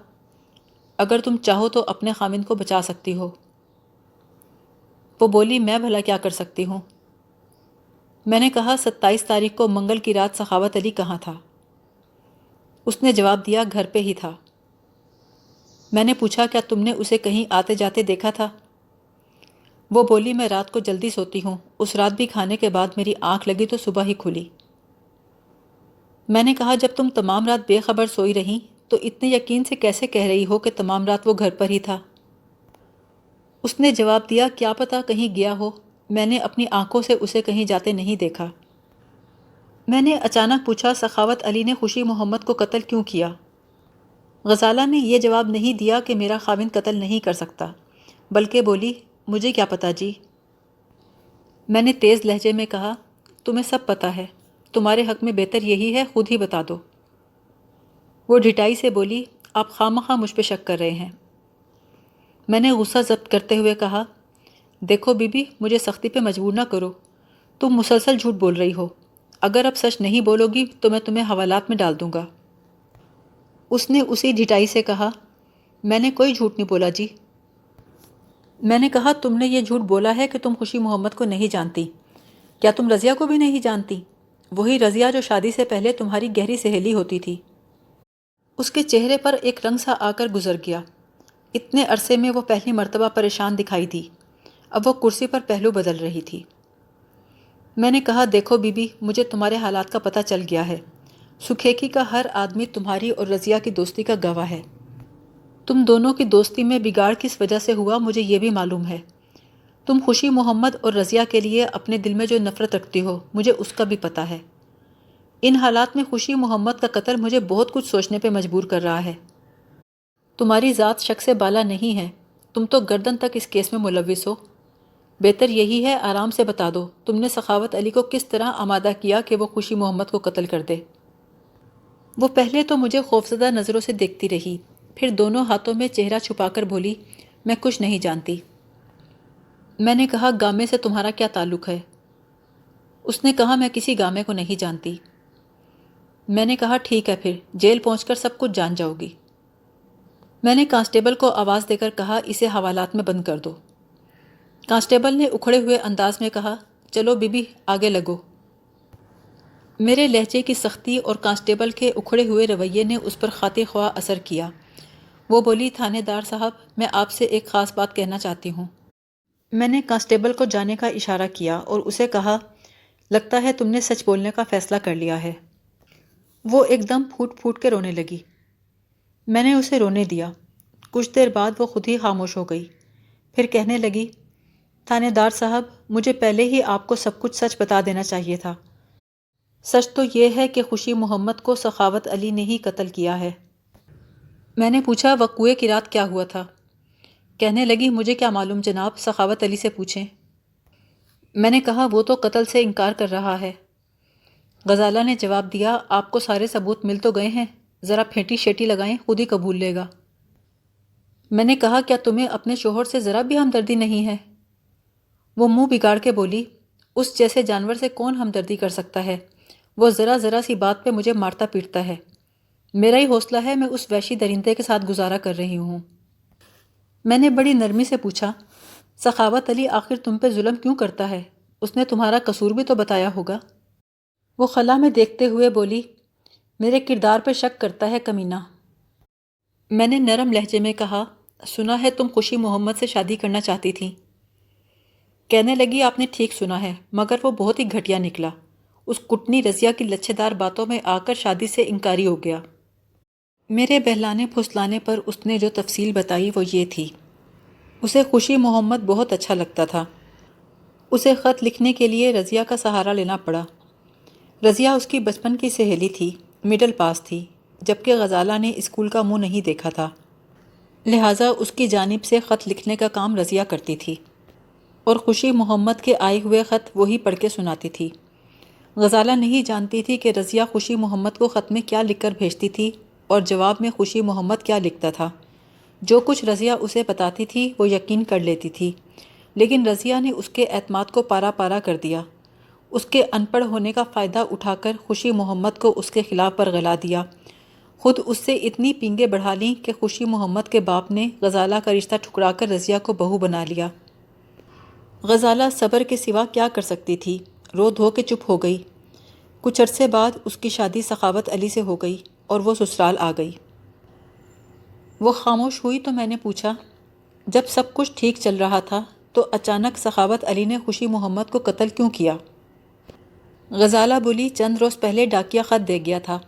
اگر تم چاہو تو اپنے خاوند کو بچا سکتی ہو۔ وہ بولی، میں بھلا کیا کر سکتی ہوں؟ میں نے کہا، 27 تاریخ کو منگل کی رات سخاوت علی کہاں تھا؟ اس نے جواب دیا، گھر پہ ہی تھا۔ میں نے پوچھا، کیا تم نے اسے کہیں آتے جاتے دیکھا تھا؟ وہ بولی، میں رات کو جلدی سوتی ہوں، اس رات بھی کھانے کے بعد میری آنکھ لگی تو صبح ہی کھلی۔ میں نے کہا، جب تم تمام رات بے خبر سوئی رہیں تو اتنے یقین سے کیسے کہہ رہی ہو کہ تمام رات وہ گھر پر ہی تھا؟ اس نے جواب دیا، کیا پتہ کہیں گیا ہو، میں نے اپنی آنکھوں سے اسے کہیں جاتے نہیں دیکھا۔ میں نے اچانک پوچھا، سخاوت علی نے خوشی محمد کو قتل کیوں کیا؟ غزالہ نے یہ جواب نہیں دیا کہ میرا خاوند قتل نہیں کر سکتا، بلکہ بولی، مجھے کیا پتہ جی۔ میں نے تیز لہجے میں کہا، تمہیں سب پتہ ہے، تمہارے حق میں بہتر یہی ہے خود ہی بتا دو۔ وہ ڈھٹائی سے بولی، آپ خواہ مجھ پہ شک کر رہے ہیں۔ میں نے غصہ ضبط کرتے ہوئے کہا، دیکھو بی بی، مجھے سختی پہ مجبور نہ کرو، تم مسلسل جھوٹ بول رہی ہو، اگر اب سچ نہیں بولو گی تو میں تمہیں حوالات میں ڈال دوں گا۔ اس نے اسی ڈھٹائی سے کہا، میں نے کوئی جھوٹ نہیں بولا جی۔ میں نے کہا، تم نے یہ جھوٹ بولا ہے کہ تم خوشی محمد کو نہیں جانتی، کیا تم رضیہ کو بھی نہیں جانتی؟ وہی رضیہ جو شادی سے پہلے تمہاری گہری سہیلی ہوتی تھی۔ اس کے چہرے پر ایک رنگ سا آ کر گزر گیا، اتنے عرصے میں وہ پہلی مرتبہ پریشان دکھائی دی، اب وہ کرسی پر پہلو بدل رہی تھی۔ میں نے کہا، دیکھو بی بی، مجھے تمہارے حالات کا پتہ چل گیا ہے، سکھیکی کا ہر آدمی تمہاری اور رضیہ کی دوستی کا گواہ ہے۔ تم دونوں کی دوستی میں بگاڑ کس وجہ سے ہوا مجھے یہ بھی معلوم ہے۔ تم خوشی محمد اور رضیہ کے لیے اپنے دل میں جو نفرت رکھتی ہو مجھے اس کا بھی پتہ ہے۔ ان حالات میں خوشی محمد کا قتل مجھے بہت کچھ سوچنے پہ مجبور کر رہا ہے۔ تمہاری ذات شک سے بالا نہیں ہے، تم تو گردن تک اس کیس میں ملوث ہو۔ بہتر یہی ہے آرام سے بتا دو تم نے سخاوت علی کو کس طرح آمادہ کیا کہ وہ خوشی محمد کو قتل کر دے۔ وہ پہلے تو مجھے خوفزدہ نظروں سے دیکھتی رہی، پھر دونوں ہاتھوں میں چہرہ چھپا کر بولی، میں کچھ نہیں جانتی۔ میں نے کہا گامے سے تمہارا کیا تعلق ہے؟ اس نے کہا میں کسی گامے کو نہیں جانتی۔ میں نے کہا ٹھیک ہے پھر جیل پہنچ کر سب کچھ جان جاؤ گی۔ میں نے کانسٹیبل کو آواز دے کر کہا اسے حوالات میں بند کر دو۔ کانسٹیبل نے اکھڑے ہوئے انداز میں کہا چلو بی بی آگے لگو۔ میرے لہجے کی سختی اور کانسٹیبل کے اکھڑے ہوئے رویے نے اس پر خاطر خواہ اثر کیا۔ وہ بولی تھانے دار صاحب میں آپ سے ایک خاص بات کہنا چاہتی ہوں۔ میں نے کانسٹیبل کو جانے کا اشارہ کیا اور اسے کہا لگتا ہے تم نے سچ بولنے کا فیصلہ کر لیا ہے۔ وہ ایک دم پھوٹ پھوٹ کے رونے لگی۔ میں نے اسے رونے دیا۔ کچھ دیر بعد وہ خود ہی خاموش ہو گئی، پھر کہنے لگی تھانے دار صاحب مجھے پہلے ہی آپ کو سب کچھ سچ بتا دینا چاہیے تھا۔ سچ تو یہ ہے کہ خوشی محمد کو سخاوت علی نے ہی قتل کیا ہے۔ میں نے پوچھا وقوعے کی رات کیا ہوا تھا؟ کہنے لگی مجھے کیا معلوم جناب، سخاوت علی سے پوچھیں۔ میں نے کہا وہ تو قتل سے انکار کر رہا ہے۔ غزالہ نے جواب دیا آپ کو سارے ثبوت مل تو گئے ہیں، ذرا پھینٹی شیٹی لگائیں خود ہی قبول لے گا۔ میں نے کہا کیا تمہیں اپنے شوہر سے ذرا بھی ہمدردی نہیں ہے؟ وہ منہ بگاڑ کے بولی اس جیسے جانور سے کون ہمدردی کر سکتا ہے، وہ ذرا ذرا سی بات پہ مجھے مارتا پیٹتا ہے۔ میرا ہی حوصلہ ہے میں اس وحشی درندے کے ساتھ گزارا کر رہی ہوں۔ میں نے بڑی نرمی سے پوچھا سخاوت علی آخر تم پہ ظلم کیوں کرتا ہے؟ اس نے تمہارا قصور بھی تو بتایا ہوگا۔ وہ خلا میں دیکھتے ہوئے بولی میرے کردار پہ شک کرتا ہے کمینہ۔ میں نے نرم لہجے میں کہا سنا ہے تم خوشی محمد سے شادی کرنا چاہتی تھی۔ کہنے لگی آپ نے ٹھیک سنا ہے مگر وہ بہت ہی گھٹیا نکلا، اس کٹنی رضیہ کی لچھے دار باتوں میں آ کر شادی سے انکاری ہو گیا۔ میرے بہلانے پھسلانے پر اس نے جو تفصیل بتائی وہ یہ تھی، اسے خوشی محمد بہت اچھا لگتا تھا۔ اسے خط لکھنے کے لیے رضیہ کا سہارا لینا پڑا۔ رضیہ اس کی بچپن کی سہیلی تھی، مڈل پاس تھی، جبکہ غزالہ نے اسکول کا منہ نہیں دیکھا تھا، لہٰذا اس کی جانب سے خط لکھنے کا کام رضیہ کرتی تھی اور خوشی محمد کے آئے ہوئے خط وہی پڑھ کے سناتی تھی۔ غزالہ نہیں جانتی تھی کہ رضیہ خوشی محمد کو خط میں کیا لکھ کر بھیجتی تھی اور جواب میں خوشی محمد کیا لکھتا تھا۔ جو کچھ رضیہ اسے بتاتی تھی وہ یقین کر لیتی تھی، لیکن رضیہ نے اس کے اعتماد کو پارا پارا کر دیا۔ اس کے ان پڑھ ہونے کا فائدہ اٹھا کر خوشی محمد کو اس کے خلاف برگلا دیا، خود اس سے اتنی پینگیں بڑھا لیں کہ خوشی محمد کے باپ نے غزالہ کا رشتہ ٹھکرا کر رضیہ کو بہو بنا لیا۔ غزالہ صبر کے سوا کیا کر سکتی تھی، رو دھو کے چپ ہو گئی۔ کچھ عرصے بعد اس کی شادی سخاوت علی سے ہو گئی اور وہ سسرال آ گئی۔ وہ خاموش ہوئی تو میں نے پوچھا جب سب کچھ ٹھیک چل رہا تھا تو اچانک سخاوت علی نے خوشی محمد کو قتل کیوں کیا؟ غزالہ بولی چند روز پہلے ڈاکیا خط دے گیا تھا،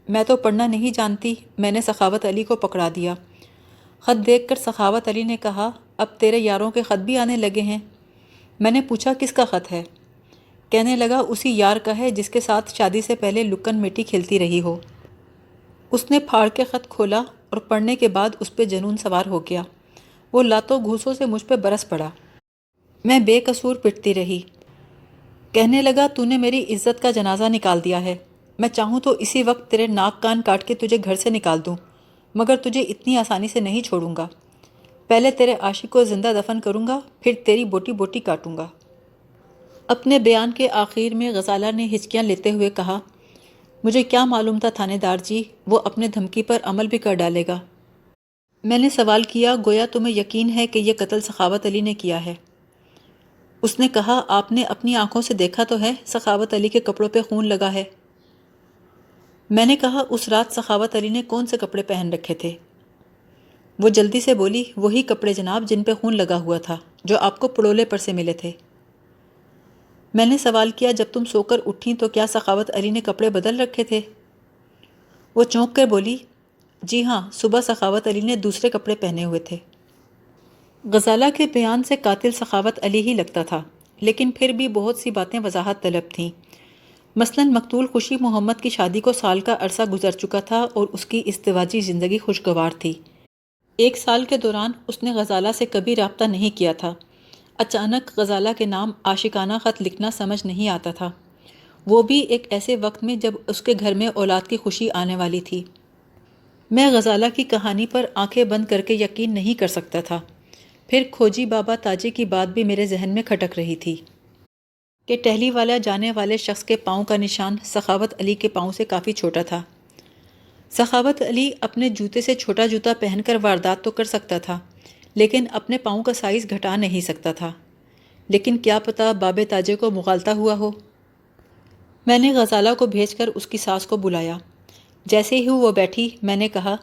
میں تو پڑھنا نہیں جانتی، میں نے سخاوت علی کو پکڑا دیا۔ خط دیکھ کر سخاوت علی نے کہا اب تیرے یاروں کے خط بھی آنے لگے ہیں۔ میں نے پوچھا کس کا خط ہے؟ کہنے لگا اسی یار کا ہے جس کے ساتھ شادی سے پہلے لکن مٹی کھیلتی رہی ہو۔ اس نے پھاڑ کے خط کھولا اور پڑھنے کے بعد اس پہ جنون سوار ہو گیا، وہ لاتوں گھوسوں سے مجھ پہ برس پڑا۔ میں بے قصور پٹتی رہی۔ کہنے لگا تو نے میری عزت کا جنازہ نکال دیا ہے، میں چاہوں تو اسی وقت تیرے ناک کان کاٹ کے تجھے گھر سے نکال دوں، مگر تجھے اتنی آسانی سے نہیں چھوڑوں گا۔ پہلے تیرے عاشق کو زندہ دفن کروں گا، پھر تیری بوٹی بوٹی کاٹوں گا۔ اپنے بیان کے آخر میں غزالہ نے ہچکیاں لیتے ہوئے کہا مجھے کیا معلوم تھا تھانے دار جی، وہ اپنے دھمکی پر عمل بھی کر ڈالے گا۔ میں نے سوال کیا گویا تمہیں یقین ہے کہ یہ قتل سخاوت علی نے کیا ہے؟ اس نے کہا آپ نے اپنی آنکھوں سے دیکھا تو ہے سخاوت علی کے کپڑوں پہ خون لگا ہے۔ میں نے کہا اس رات سخاوت علی نے کون سے کپڑے پہن رکھے تھے؟ وہ جلدی سے بولی وہی کپڑے جناب جن پہ خون لگا ہوا تھا، جو آپ کو پڑولے پر سے ملے تھے۔ میں نے سوال کیا جب تم سو کر اٹھیں تو کیا سخاوت علی نے کپڑے بدل رکھے تھے؟ وہ چونک کر بولی جی ہاں، صبح سخاوت علی نے دوسرے کپڑے پہنے ہوئے تھے۔ غزالہ کے بیان سے قاتل سخاوت علی ہی لگتا تھا، لیکن پھر بھی بہت سی باتیں وضاحت طلب تھیں۔ مثلاً مقتول خوشی محمد کی شادی کو سال کا عرصہ گزر چکا تھا اور اس کی ازدواجی زندگی خوشگوار تھی۔ 1 سال کے دوران اس نے غزالہ سے کبھی رابطہ نہیں کیا تھا۔ اچانک غزالہ کے نام عاشقانہ خط لکھنا سمجھ نہیں آتا تھا، وہ بھی ایک ایسے وقت میں جب اس کے گھر میں اولاد کی خوشی آنے والی تھی۔ میں غزالہ کی کہانی پر آنکھیں بند کر کے یقین نہیں کر سکتا تھا۔ پھر کھوجی بابا تاجے کی بات بھی میرے ذہن میں کھٹک رہی تھی کہ ٹہلی والا جانے والے شخص کے پاؤں کا نشان سخاوت علی کے پاؤں سے کافی چھوٹا تھا۔ سخاوت علی اپنے جوتے سے چھوٹا جوتا پہن کر واردات تو کر سکتا تھا، لیکن اپنے پاؤں کا سائز گھٹا نہیں سکتا تھا۔ لیکن کیا پتہ بابے تاجے کو مغالطہ ہوا ہو۔ میں نے غزالہ کو بھیج کر اس کی ساس کو بلایا۔ جیسے ہی وہ بیٹھی، میں نے کہا،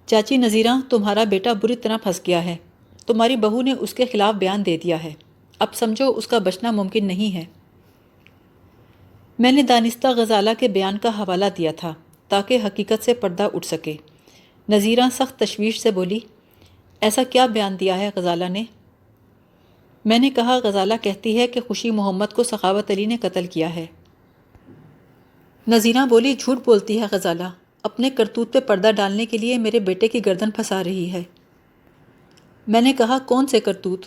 چاچی نذیرہ، تمہارا بیٹا بری طرح پھنس گیا ہے۔ تمہاری بہو نے اس کے خلاف بیان دے دیا ہے۔ اب سمجھو اس کا بچنا ممکن نہیں ہے۔ میں نے دانستہ غزالہ کے بیان کا حوالہ دیا تھا تاکہ حقیقت سے پردہ اٹھ سکے۔ نذیرہ سخت تشویش سے بولی، ایسا کیا بیان دیا ہے غزالہ نے؟ میں نے کہا، غزالہ کہتی ہے کہ خوشی محمد کو سخاوت علی نے قتل کیا ہے۔ نذیرہ بولی، جھوٹ بولتی ہے غزالہ، اپنے کرتوت پہ پردہ ڈالنے کے لیے میرے بیٹے کی گردن پھنسا رہی ہے۔ میں نے کہا، کون سے کرتوت؟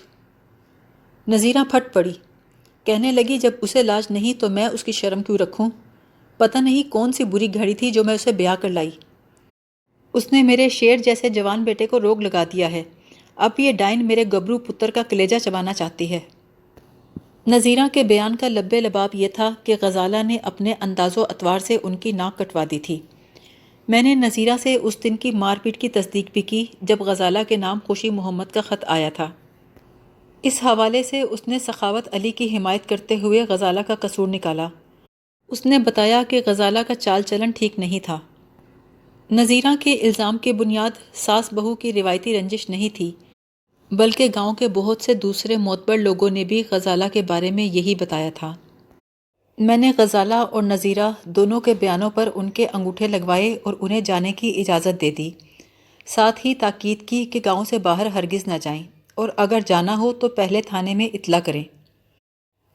نذیرہ پھٹ پڑی، کہنے لگی، جب اسے لاج نہیں تو میں اس کی شرم کیوں رکھوں؟ پتہ نہیں کون سی بری گھڑی تھی جو میں اسے بیاہ کر لائی۔ اس نے میرے شیر جیسے جوان بیٹے کو روگ لگا دیا ہے۔ اب یہ ڈائن میرے گبرو پتر کا کلیجہ چبانا چاہتی ہے۔ نذیرہ کے بیان کا لبے لباب یہ تھا کہ غزالہ نے اپنے انداز و اطوار سے ان کی ناک کٹوا دی تھی۔ میں نے نذیرہ سے اس دن کی مار پیٹ کی تصدیق بھی کی جب غزالہ کے نام خوشی محمد کا خط آیا تھا۔ اس حوالے سے اس نے سخاوت علی کی حمایت کرتے ہوئے غزالہ کا قصور نکالا۔ اس نے بتایا کہ غزالہ کا چال چلن ٹھیک نہیں تھا۔ نذیرہ کے الزام کی بنیاد ساس بہو کی روایتی رنجش نہیں تھی، بلکہ گاؤں کے بہت سے دوسرے معتبر لوگوں نے بھی غزالہ کے بارے میں یہی بتایا تھا۔ میں نے غزالہ اور نذیرہ دونوں کے بیانوں پر ان کے انگوٹھے لگوائے اور انہیں جانے کی اجازت دے دی، ساتھ ہی تاکید کی کہ گاؤں سے باہر ہرگز نہ جائیں، اور اگر جانا ہو تو پہلے تھانے میں اطلاع کریں۔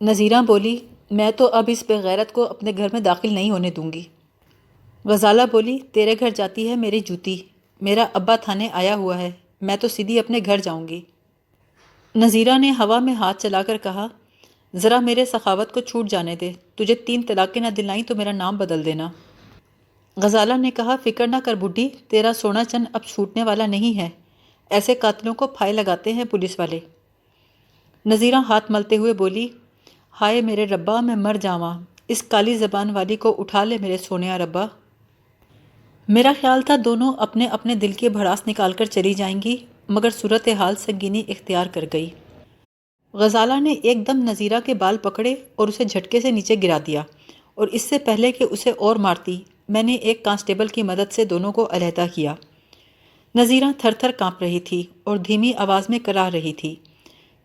نذیرہ بولی، میں تو اب اس بے غیرت کو اپنے گھر میں داخل نہیں ہونے دوں گی۔ غزالہ بولی، تیرے گھر جاتی ہے میری جوتی، میرا ابا تھانے آیا ہوا ہے، میں تو سیدھی اپنے گھر جاؤں گی۔ نذیرہ نے ہوا میں ہاتھ چلا کر کہا، ذرا میرے سخاوت کو چھوٹ جانے دے، تجھے 3 طلاقیں نہ دلائیں تو میرا نام بدل دینا۔ غزالہ نے کہا، فکر نہ کر بڈھی، تیرا سونا چند اب چھوٹنے والا نہیں ہے، ایسے قاتلوں کو پھائے لگاتے ہیں پولیس والے۔ نذیرہ ہاتھ ملتے ہوئے بولی، ہائے میرے ربا، میں مر جاواں، اس کالی زبان والی کو اٹھا لے میرے سونیا ربا۔ میرا خیال تھا دونوں اپنے اپنے دل کی بھڑاس نکال کر چلی جائیں گی، مگر صورتحال سنگینی اختیار کر گئی۔ غزالہ نے ایک دم نذیرہ کے بال پکڑے اور اسے جھٹکے سے نیچے گرا دیا، اور اس سے پہلے کہ اسے اور مارتی، میں نے ایک کانسٹیبل کی مدد سے دونوں کو علیحدہ کیا۔ نذیرہ تھر تھر کانپ رہی تھی اور دھیمی آواز میں کراہ رہی تھی۔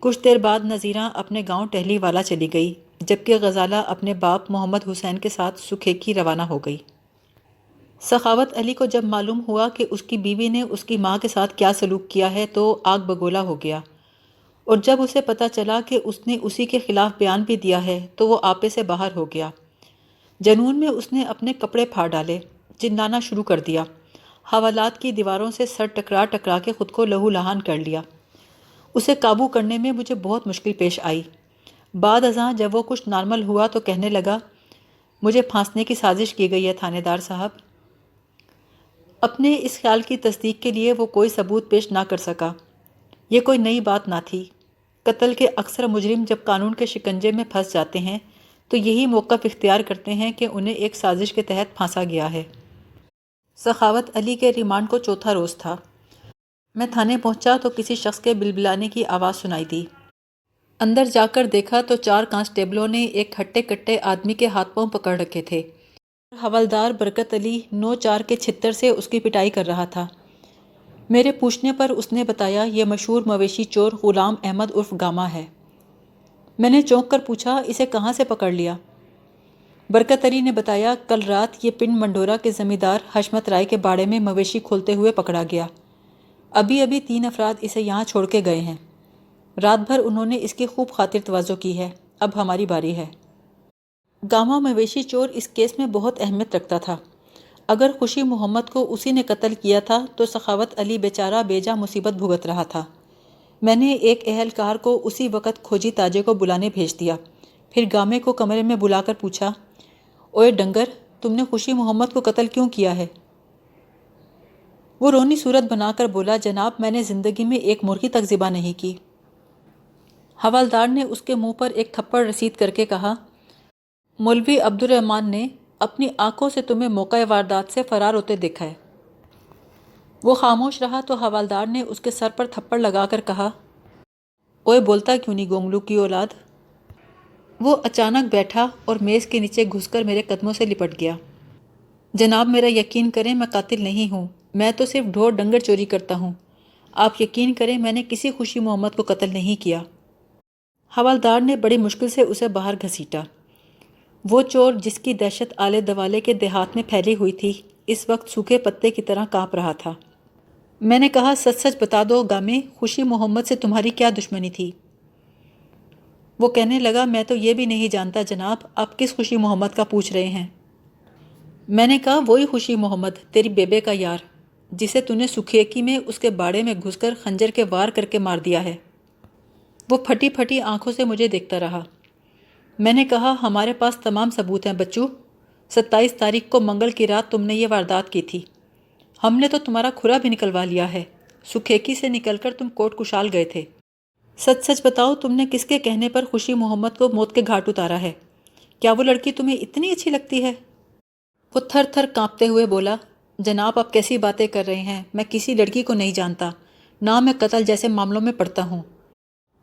کچھ دیر بعد نذیرہ اپنے گاؤں ٹہلی والا چلی گئی، جبکہ غزالہ اپنے باپ محمد حسین کے ساتھ سکھیکی روانہ ہو گئی۔ سخاوت علی کو جب معلوم ہوا کہ اس کی بیوی نے اس کی ماں کے ساتھ کیا سلوک کیا ہے تو آگ بگولا ہو گیا، اور جب اسے پتہ چلا کہ اس نے اسی کے خلاف بیان بھی دیا ہے تو وہ آپے سے باہر ہو گیا۔ جنون میں اس نے اپنے کپڑے پھاڑ ڈالے، چلانا شروع کر دیا، حوالات کی دیواروں سے سر ٹکرا ٹکرا کے خود کو لہو لہان کر لیا۔ اسے قابو کرنے میں مجھے بہت مشکل پیش آئی۔ بعد ازاں جب وہ کچھ نارمل ہوا تو کہنے لگا، مجھے پھانسنے کی سازش کی گئی ہے تھانے دار صاحب۔ اپنے اس خیال کی تصدیق کے لیے وہ کوئی ثبوت پیش نہ کر سکا۔ یہ کوئی نئی بات نہ تھی۔ قتل کے اکثر مجرم جب قانون کے شکنجے میں پھنس جاتے ہیں تو یہی موقف اختیار کرتے ہیں کہ انہیں ایک سازش کے تحت پھانسا گیا ہے۔ سخاوت علی کے ریمانڈ کو چوتھا روز تھا۔ میں تھانے پہنچا تو کسی شخص کے بلبلانے کی آواز سنائی دی۔ اندر جا کر دیکھا تو 4 کانسٹیبلوں نے ایک ہٹے کٹے آدمی کے ہاتھ پاؤں پکڑ رکھے تھے۔ حوالدار برکت علی 9-4 کے چھتر سے اس کی پٹائی کر رہا تھا۔ میرے پوچھنے پر اس نے بتایا، یہ مشہور مویشی چور غلام احمد عرف گاما ہے۔ میں نے چونک کر پوچھا، اسے کہاں سے پکڑ لیا؟ برکت علی نے بتایا کل رات یہ پنڈ منڈورا کے زمیندار حشمت رائے کے باڑے میں مویشی کھولتے ہوئے پکڑا گیا۔ ابھی 3 افراد اسے یہاں چھوڑ کے گئے ہیں۔ رات بھر انہوں نے اس کی خوب خاطر تواضع کی ہے، اب ہماری باری ہے۔ گاما مویشی چور اس کیس میں بہت اہمیت رکھتا تھا۔ اگر خوشی محمد کو اسی نے قتل کیا تھا تو سخاوت علی بیچارہ بیجا مصیبت بھگت رہا تھا۔ میں نے ایک اہلکار کو اسی وقت کھوجی تاجے کو بلانے بھیج دیا، پھر گامے کو کمرے میں بلا کر پوچھا، اوئے ڈنگر، تم نے خوشی محمد کو قتل کیوں کیا ہے؟ وہ رونی صورت بنا کر بولا، جناب میں نے زندگی میں ایک مرغی تک ذبح نہیں کی۔ حوالدار نے اس کے منہ پر ایک تھپڑ رسید کر کے کہا، مولوی عبد الرحمن نے اپنی آنکھوں سے تمہیں موقع واردات سے فرار ہوتے دیکھا ہے۔ وہ خاموش رہا تو حوالدار نے اس کے سر پر تھپڑ لگا کر کہا، اوئے بولتا کیوں نہیں گونگلو کی اولاد؟ وہ اچانک بیٹھا اور میز کے نیچے گھس کر میرے قدموں سے لپٹ گیا۔ جناب میرا یقین کریں میں قاتل نہیں ہوں، میں تو صرف ڈھور ڈنگر چوری کرتا ہوں۔ آپ یقین کریں میں نے کسی خوشی محمد کو قتل نہیں کیا۔ حوالدار نے بڑی مشکل سے اسے باہر گھسیٹا۔ وہ چور جس کی دہشت آلے دوالے کے دیہات میں پھیلی ہوئی تھی اس وقت سوکھے پتے کی طرح کانپ رہا تھا۔ میں نے کہا، سچ سچ بتا دو گامے، خوشی محمد سے تمہاری کیا دشمنی تھی؟ وہ کہنے لگا، میں تو یہ بھی نہیں جانتا جناب، آپ کس خوشی محمد کا پوچھ رہے ہیں؟ میں نے کہا، وہی خوشی محمد، تیری بیبے کا یار، جسے تو نے سکھیکی میں اس کے باڑے میں گھس کر خنجر کے وار کر کے مار دیا ہے۔ وہ پھٹی پھٹی آنکھوں سے مجھے دیکھتا رہا۔ میں نے کہا، ہمارے پاس تمام ثبوت ہیں بچو۔ 27 تاریخ کو منگل کی رات تم نے یہ واردات کی تھی۔ ہم نے تو تمہارا کھرا بھی نکلوا لیا ہے۔ سکھیکی سے نکل کر تم کوٹ کشال گئے تھے۔ سچ سچ بتاؤ، تم نے کس کے کہنے پر خوشی محمد کو موت کے گھاٹ اتارا ہے؟ کیا وہ لڑکی تمہیں اتنی اچھی لگتی ہے؟ وہ تھر تھر کانپتے ہوئے بولا، جناب آپ کیسی باتیں کر رہے ہیں؟ میں کسی لڑکی کو نہیں جانتا، نہ میں قتل جیسے معاملوں میں پڑتا ہوں۔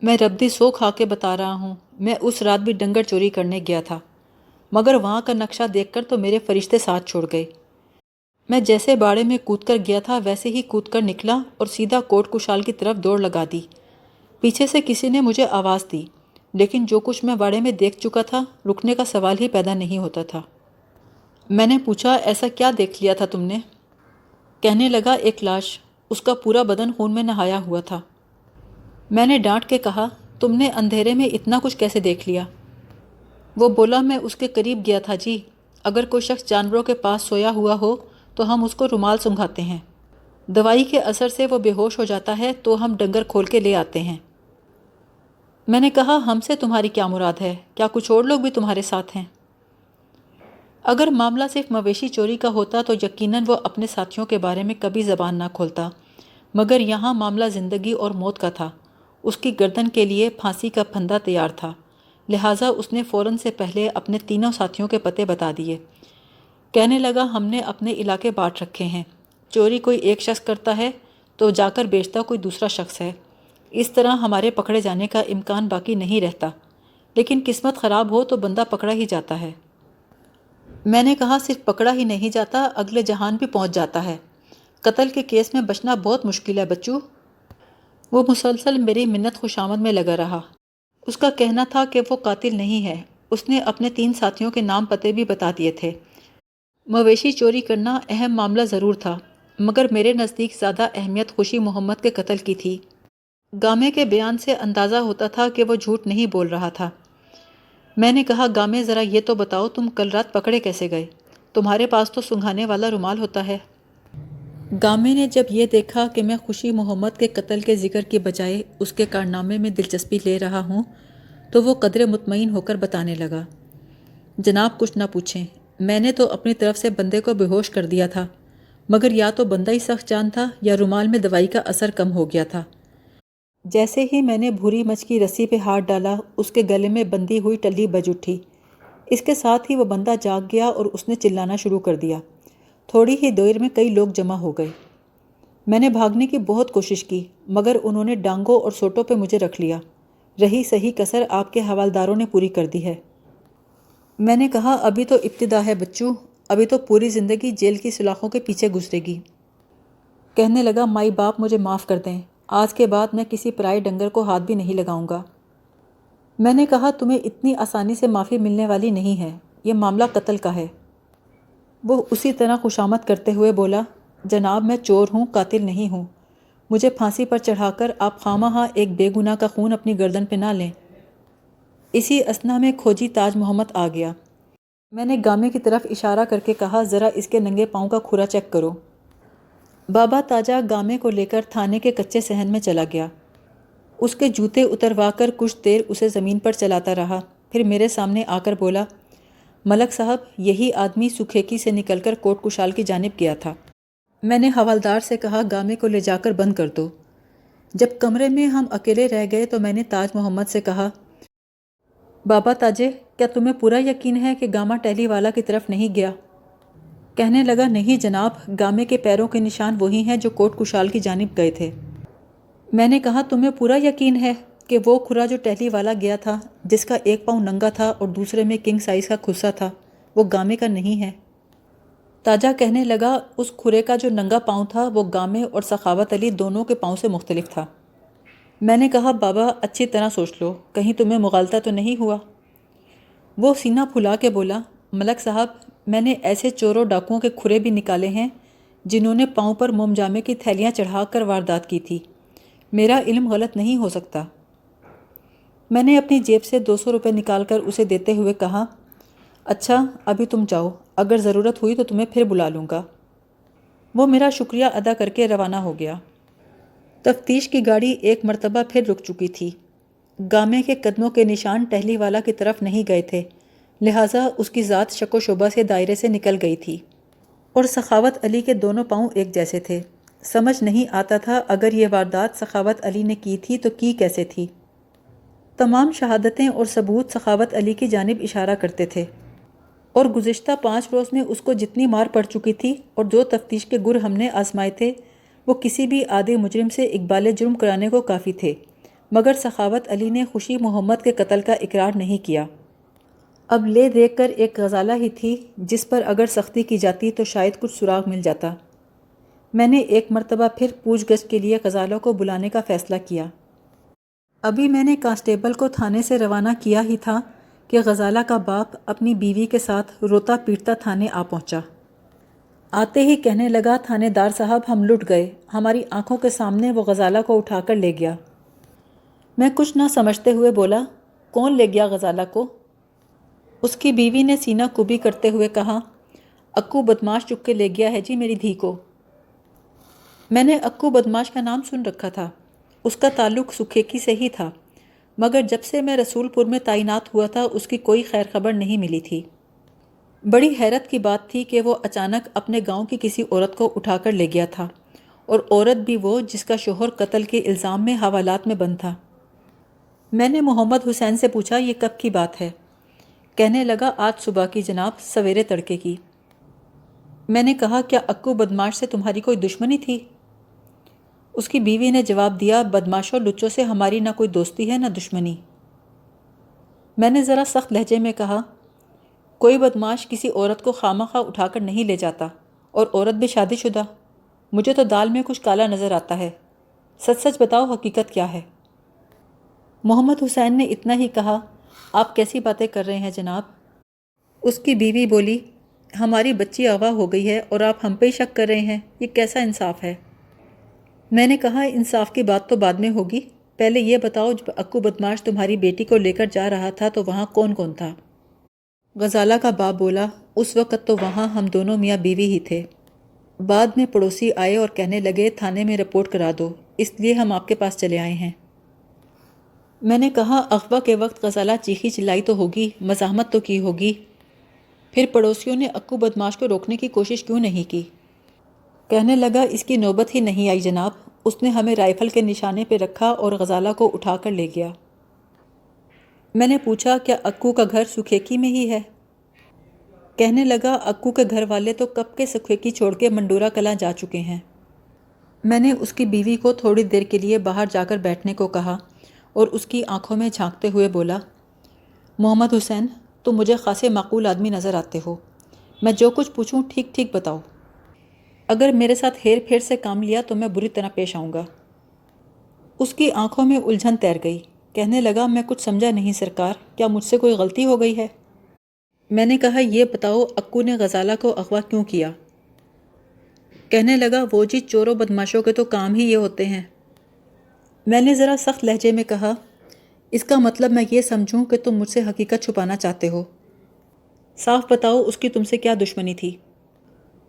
میں ربدی سو کھا کے بتا رہا ہوں، میں اس رات بھی ڈنگر چوری کرنے گیا تھا، مگر وہاں کا نقشہ دیکھ کر تو میرے فرشتے ساتھ چھوڑ گئے۔ میں جیسے باڑے میں کود کر گیا تھا ویسے ہی کود کر نکلا اور سیدھا کوٹ کشال کی طرف دوڑ لگا دی۔ پیچھے سے کسی نے مجھے آواز دی، لیکن جو کچھ میں باڑے میں دیکھ چکا تھا رکنے کا سوال ہی پیدا نہیں ہوتا تھا۔ میں نے پوچھا، ایسا کیا دیکھ لیا تھا تم نے؟ کہنے لگا، ایک لاش، اس کا پورا بدن خون میں نہایا ہوا تھا۔ میں نے ڈانٹ کے کہا، تم نے اندھیرے میں اتنا کچھ کیسے دیکھ لیا؟ وہ بولا، میں اس کے قریب گیا تھا جی، اگر کوئی شخص جانوروں کے پاس سویا ہوا ہو تو ہم اس کو رومال سنگھاتے ہیں، دوائی کے اثر سے وہ بے ہوش ہو جاتا ہے تو ہم ڈنگر کھول کے لے آتے ہیں۔ میں نے کہا، ہم سے تمہاری کیا مراد ہے؟ کیا کچھ اور لوگ بھی تمہارے ساتھ ہیں؟ اگر معاملہ صرف مویشی چوری کا ہوتا تو یقیناً وہ اپنے ساتھیوں کے بارے میں کبھی زبان نہ کھولتا، مگر یہاں معاملہ زندگی اور موت کا تھا۔ اس کی گردن کے لیے پھانسی کا پھندا تیار تھا، لہٰذا اس نے فوراً سے پہلے اپنے تینوں ساتھیوں کے پتے بتا دیے۔ کہنے لگا، ہم نے اپنے علاقے بانٹ رکھے ہیں، چوری کوئی ایک شخص کرتا ہے تو جا کر بیچتا کوئی دوسرا شخص ہے، اس طرح ہمارے پکڑے جانے کا امکان باقی نہیں رہتا، لیکن قسمت خراب ہو تو بندہ پکڑا ہی جاتا ہے۔ میں نے کہا، صرف پکڑا ہی نہیں جاتا، اگلے جہان بھی پہنچ جاتا ہے۔ قتل کے کیس میں بچنا بہت مشکل ہے بچو۔ وہ مسلسل میری منت خوشامد میں لگا رہا۔ اس کا کہنا تھا کہ وہ قاتل نہیں ہے۔ اس نے اپنے 3 ساتھیوں کے نام پتے بھی بتا دیے تھے۔ مویشی چوری کرنا اہم معاملہ ضرور تھا، مگر میرے نزدیک زیادہ اہمیت خوشی محمد کے قتل کی تھی۔ گامے کے بیان سے اندازہ ہوتا تھا کہ وہ جھوٹ نہیں بول رہا تھا۔ میں نے کہا، گامے ذرا یہ تو بتاؤ تم کل رات پکڑے کیسے گئے؟ تمہارے پاس تو سنگھانے والا رومال ہوتا ہے۔ گامے نے جب یہ دیکھا کہ میں خوشی محمد کے قتل کے ذکر کی بجائے اس کے کارنامے میں دلچسپی لے رہا ہوں تو وہ قدرے مطمئن ہو کر بتانے لگا، جناب کچھ نہ پوچھیں، میں نے تو اپنی طرف سے بندے کو بے ہوش کر دیا تھا، مگر یا تو بندہ ہی سخت جان تھا یا رومال میں دوائی کا اثر کم ہو گیا تھا۔ جیسے ہی میں نے بھوری مچ کی رسی پہ ہاتھ ڈالا اس کے گلے میں بندھی ہوئی ٹلی بج اٹھی۔ اس کے ساتھ ہی وہ بندہ جاگ گیا اور اس نے چلانا شروع کر دیا۔ تھوڑی ہی دیر میں کئی لوگ جمع ہو گئے۔ میں نے بھاگنے کی بہت کوشش کی، مگر انہوں نے ڈانگوں اور سوٹوں پہ مجھے رکھ لیا۔ رہی صحیح کسر آپ کے حوالداروں نے پوری کر دی ہے۔ میں نے کہا، ابھی تو ابتدا ہے بچو، ابھی تو پوری زندگی جیل کی سلاخوں کے پیچھے گزرے گی۔ کہنے لگا، مائی باپ مجھے معاف کر دیں، آج کے بعد میں کسی پرائے ڈنگر کو ہاتھ بھی نہیں لگاؤں گا۔ میں نے کہا، تمہیں اتنی آسانی سے معافی ملنے والی نہیں ہے، یہ معاملہ قتل کا ہے۔ وہ اسی طرح خوشامد کرتے ہوئے بولا، جناب میں چور ہوں، قاتل نہیں ہوں۔ مجھے پھانسی پر چڑھا کر آپ خواہ ایک بے گناہ کا خون اپنی گردن پہ نہ لیں۔ اسی اثنا میں کھوجی تاج محمد آ گیا۔ میں نے گامے کی طرف اشارہ کر کے کہا، ذرا اس کے ننگے پاؤں کا کھرا چیک کرو۔ بابا تاجہ گامے کو لے کر تھانے کے کچے صحن میں چلا گیا۔ اس کے جوتے اتروا کر کچھ دیر اسے زمین پر چلاتا رہا، پھر میرے سامنے آ کر بولا، ملک صاحب، یہی آدمی سکھیکی سے نکل کر کوٹ کشال کی جانب گیا تھا۔ میں نے حوالدار سے کہا، گامے کو لے جا کر بند کر دو۔ جب کمرے میں ہم اکیلے رہ گئے تو میں نے تاج محمد سے کہا، بابا تاجے، کیا تمہیں پورا یقین ہے کہ گاما ٹہلی والا کی طرف نہیں گیا؟ کہنے لگا، نہیں جناب، گامے کے پیروں کے نشان وہی ہیں جو کوٹ کشال کی جانب گئے تھے۔ میں نے کہا، تمہیں پورا یقین ہے کہ وہ کھرا جو ٹہلی والا گیا تھا، جس کا ایک پاؤں ننگا تھا اور دوسرے میں کنگ سائز کا کھسا تھا، وہ گامے کا نہیں ہے؟ تاجہ کہنے لگا، اس کھرے کا جو ننگا پاؤں تھا وہ گامے اور سخاوت علی دونوں کے پاؤں سے مختلف تھا۔ میں نے کہا، بابا اچھی طرح سوچ لو، کہیں تمہیں مغالطہ تو نہیں ہوا؟ وہ سینہ پھلا کے بولا، ملک صاحب، میں نے ایسے چوروں ڈاکوؤں کے کھرے بھی نکالے ہیں جنہوں نے پاؤں پر موم جامے کی تھیلیاں چڑھا کر واردات کی تھی۔ میرا علم غلط نہیں ہو سکتا۔ میں نے اپنی جیب سے 200 روپے نکال کر اسے دیتے ہوئے کہا، اچھا ابھی تم جاؤ، اگر ضرورت ہوئی تو تمہیں پھر بلا لوں گا۔ وہ میرا شکریہ ادا کر کے روانہ ہو گیا۔ تفتیش کی گاڑی ایک مرتبہ پھر رک چکی تھی۔ گامے کے قدموں کے نشان ٹہلی والا کی طرف نہیں گئے تھے، لہٰذا اس کی ذات شک و شبہ سے دائرے سے نکل گئی تھی، اور سخاوت علی کے دونوں پاؤں ایک جیسے تھے۔ سمجھ نہیں آتا تھا اگر یہ واردات سخاوت علی نے کی تھی تو کی کیسے تھی۔ تمام شہادتیں اور ثبوت سخاوت علی کی جانب اشارہ کرتے تھے، اور گزشتہ 5 روز میں اس کو جتنی مار پڑ چکی تھی اور جو تفتیش کے گر ہم نے آزمائے تھے وہ کسی بھی عادی مجرم سے اقبال جرم کرانے کو کافی تھے، مگر سخاوت علی نے خوشی محمد کے قتل کا اقرار نہیں کیا۔ اب لے دیکھ کر ایک غزالہ ہی تھی جس پر اگر سختی کی جاتی تو شاید کچھ سراغ مل جاتا۔ میں نے ایک مرتبہ پھر پوچھ گچھ کے لیے غزالہ کو بلانے کا فیصلہ کیا۔ ابھی میں نے کانسٹیبل کو تھانے سے روانہ کیا ہی تھا کہ غزالہ کا باپ اپنی بیوی کے ساتھ روتا پیٹتا تھانے آ پہنچا۔ آتے ہی کہنے لگا، تھانے دار صاحب، ہم لٹ گئے، ہماری آنکھوں کے سامنے وہ غزالہ کو اٹھا کر لے گیا۔ میں کچھ نہ سمجھتے ہوئے بولا، کون لے گیا غزالہ کو؟ اس کی بیوی نے سینہ کبھی کرتے ہوئے کہا، اکو بدماش چک کے لے گیا ہے جی میری دھی کو۔ میں نے اکو بدماش کا نام سن رکھا تھا، اس کا تعلق سکھیکی سے ہی تھا، مگر جب سے میں رسول پور میں تعینات ہوا تھا اس کی کوئی خیر خبر نہیں ملی تھی۔ بڑی حیرت کی بات تھی کہ وہ اچانک اپنے گاؤں کی کسی عورت کو اٹھا کر لے گیا تھا، اور عورت بھی وہ جس کا شوہر قتل کے الزام میں حوالات میں بند تھا۔ میں نے محمد حسین سے پوچھا، یہ کب کی بات ہے؟ کہنے لگا، آج صبح کی جناب، سویرے تڑکے کی۔ میں نے کہا، کیا اکو بدماش سے تمہاری کوئی دشمنی تھی؟ اس کی بیوی نے جواب دیا، بدماشوں لچوں سے ہماری نہ کوئی دوستی ہے نہ دشمنی۔ میں نے ذرا سخت لہجے میں کہا، کوئی بدماش کسی عورت کو خواہ اٹھا کر نہیں لے جاتا، اور عورت بھی شادی شدہ۔ مجھے تو دال میں کچھ کالا نظر آتا ہے، سچ سچ بتاؤ حقیقت کیا ہے؟ محمد حسین نے اتنا ہی کہا، آپ کیسی باتیں کر رہے ہیں جناب؟ اس کی بیوی بولی، ہماری بچی اغوا ہو گئی ہے اور آپ ہم پہ ہی شک کر رہے ہیں، یہ کیسا انصاف ہے؟ میں نے کہا، انصاف کی بات تو بعد میں ہوگی، پہلے یہ بتاؤ جب اکو بدماش تمہاری بیٹی کو لے کر جا رہا تھا تو وہاں کون کون تھا؟ غزالہ کا باپ بولا، اس وقت تو وہاں ہم دونوں میاں بیوی ہی تھے۔ بعد میں پڑوسی آئے اور کہنے لگے، تھانے میں رپورٹ کرا دو، اس لیے ہم آپ کے پاس چلے آئے ہیں۔ میں نے کہا، اغوا کے وقت غزالہ چیخی چلائی تو ہوگی، مزاحمت تو کی ہوگی، پھر پڑوسیوں نے اکو بدماش کو روکنے کی کوشش کیوں نہیں کی؟ کہنے لگا، اس کی نوبت ہی نہیں آئی جناب، اس نے ہمیں رائفل کے نشانے پہ رکھا اور غزالہ کو اٹھا کر لے گیا۔ میں نے پوچھا، کیا اکو کا گھر سکھیکی میں ہی ہے؟ کہنے لگا، اکو کے گھر والے تو کب کے سکھیکی چھوڑ کے منڈورہ کلاں جا چکے ہیں۔ میں نے اس کی بیوی کو تھوڑی دیر کے لیے باہر جا کر بیٹھنے کو کہا اور اس کی آنکھوں میں جھانکتے ہوئے بولا، محمد حسین، تم مجھے خاصے معقول آدمی نظر آتے ہو، میں جو کچھ پوچھوں ٹھیک ٹھیک بتاؤ، اگر میرے ساتھ ہیر پھیر سے کام لیا تو میں بری طرح پیش آؤں گا۔ اس کی آنکھوں میں الجھن تیر گئی، کہنے لگا، میں کچھ سمجھا نہیں سرکار، کیا مجھ سے کوئی غلطی ہو گئی ہے؟ میں نے کہا یہ بتاؤ اکو نے غزالہ کو اغوا کیوں کیا؟ کہنے لگا وہ جی چوروں بدماشوں کے تو کام ہی یہ ہوتے ہیں۔ میں نے ذرا سخت لہجے میں کہا اس کا مطلب میں یہ سمجھوں کہ تم مجھ سے حقیقت چھپانا چاہتے ہو؟ صاف بتاؤ اس کی تم سے کیا دشمنی تھی؟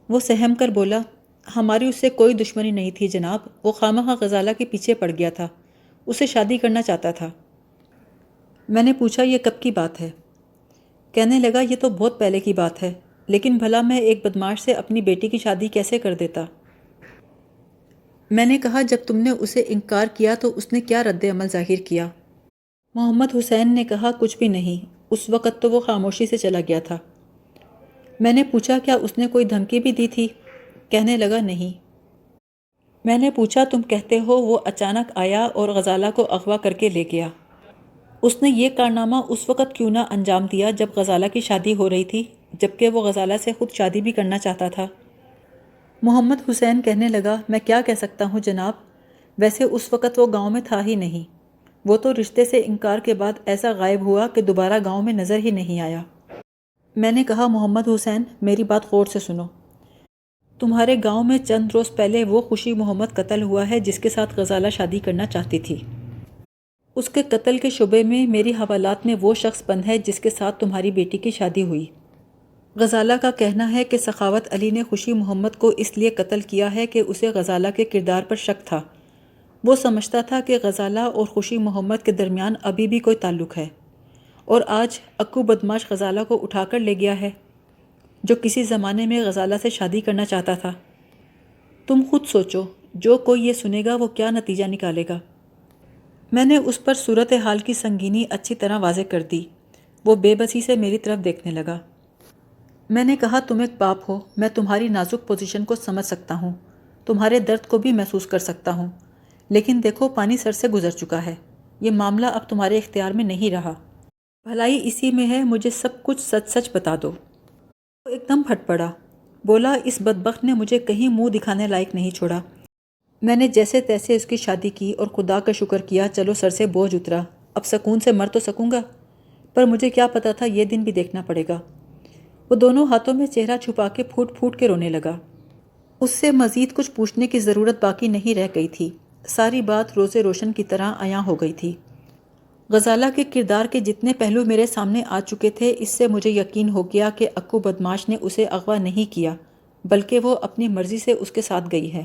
وہ سہم کر بولا ہماری اس سے کوئی دشمنی نہیں تھی جناب، وہ خواہ غزالہ کے پیچھے پڑ گیا تھا، اسے شادی کرنا چاہتا تھا۔ میں نے پوچھا یہ کب کی بات ہے؟ کہنے لگا یہ تو بہت پہلے کی بات ہے، لیکن بھلا میں ایک بدماش سے اپنی بیٹی کی شادی کیسے کر دیتا؟ میں نے کہا جب تم نے اسے انکار کیا تو اس نے کیا رد عمل ظاہر کیا؟ محمد حسین نے کہا کچھ بھی نہیں، اس وقت تو وہ خاموشی سے چلا گیا تھا۔ میں نے پوچھا کیا اس نے کوئی دھمکی بھی دی تھی؟ کہنے لگا نہیں۔ میں نے پوچھا تم کہتے ہو وہ اچانک آیا اور غزالہ کو اغوا کر کے لے گیا، اس نے یہ کارنامہ اس وقت کیوں نہ انجام دیا جب غزالہ کی شادی ہو رہی تھی، جبکہ وہ غزالہ سے خود شادی بھی کرنا چاہتا تھا؟ محمد حسین کہنے لگا میں کیا کہہ سکتا ہوں جناب، ویسے اس وقت وہ گاؤں میں تھا ہی نہیں، وہ تو رشتے سے انکار کے بعد ایسا غائب ہوا کہ دوبارہ گاؤں میں نظر ہی نہیں آیا۔ میں نے کہا محمد حسین میری بات غور سے سنو، تمہارے گاؤں میں چند روز پہلے وہ خوشی محمد قتل ہوا ہے جس کے ساتھ غزالہ شادی کرنا چاہتی تھی۔ اس کے قتل کے شبے میں میری حوالات میں وہ شخص بند ہے جس کے ساتھ تمہاری بیٹی کی شادی ہوئی۔ غزالہ کا کہنا ہے کہ سخاوت علی نے خوشی محمد کو اس لیے قتل کیا ہے کہ اسے غزالہ کے کردار پر شک تھا، وہ سمجھتا تھا کہ غزالہ اور خوشی محمد کے درمیان ابھی بھی کوئی تعلق ہے، اور آج اکو بدماش غزالہ کو اٹھا کر لے گیا ہے جو کسی زمانے میں غزالہ سے شادی کرنا چاہتا تھا۔ تم خود سوچو جو کوئی یہ سنے گا وہ کیا نتیجہ نکالے گا؟ میں نے اس پر صورتحال کی سنگینی اچھی طرح واضح کر دی۔ وہ بے بسی سے میری طرف دیکھنے لگا۔ میں نے کہا تم ایک باپ ہو، میں تمہاری نازک پوزیشن کو سمجھ سکتا ہوں، تمہارے درد کو بھی محسوس کر سکتا ہوں، لیکن دیکھو پانی سر سے گزر چکا ہے، یہ معاملہ اب تمہارے اختیار میں نہیں رہا، بھلائی اسی میں ہے، مجھے سب کچھ سچ سچ بتا دو۔ وہ ایک دم پھٹ پڑا، بولا اس بدبخت نے مجھے کہیں منہ دکھانے لائق نہیں چھوڑا، میں نے جیسے تیسے اس کی شادی کی اور خدا کا شکر کیا چلو سر سے بوجھ اترا، اب سکون سے مر تو سکوں گا، پر مجھے کیا پتا تھا یہ دن بھی دیکھنا پڑے گا۔ وہ دونوں ہاتھوں میں چہرہ چھپا کے پھوٹ پھوٹ کے رونے لگا۔ اس سے مزید کچھ پوچھنے کی ضرورت باقی نہیں رہ گئی تھی، ساری بات روزے روشن کی طرح عیاں ہو گئی تھی۔ غزالہ کے کردار کے جتنے پہلو میرے سامنے آ چکے تھے اس سے مجھے یقین ہو گیا کہ اکو بدماش نے اسے اغوا نہیں کیا بلکہ وہ اپنی مرضی سے اس کے ساتھ گئی ہے۔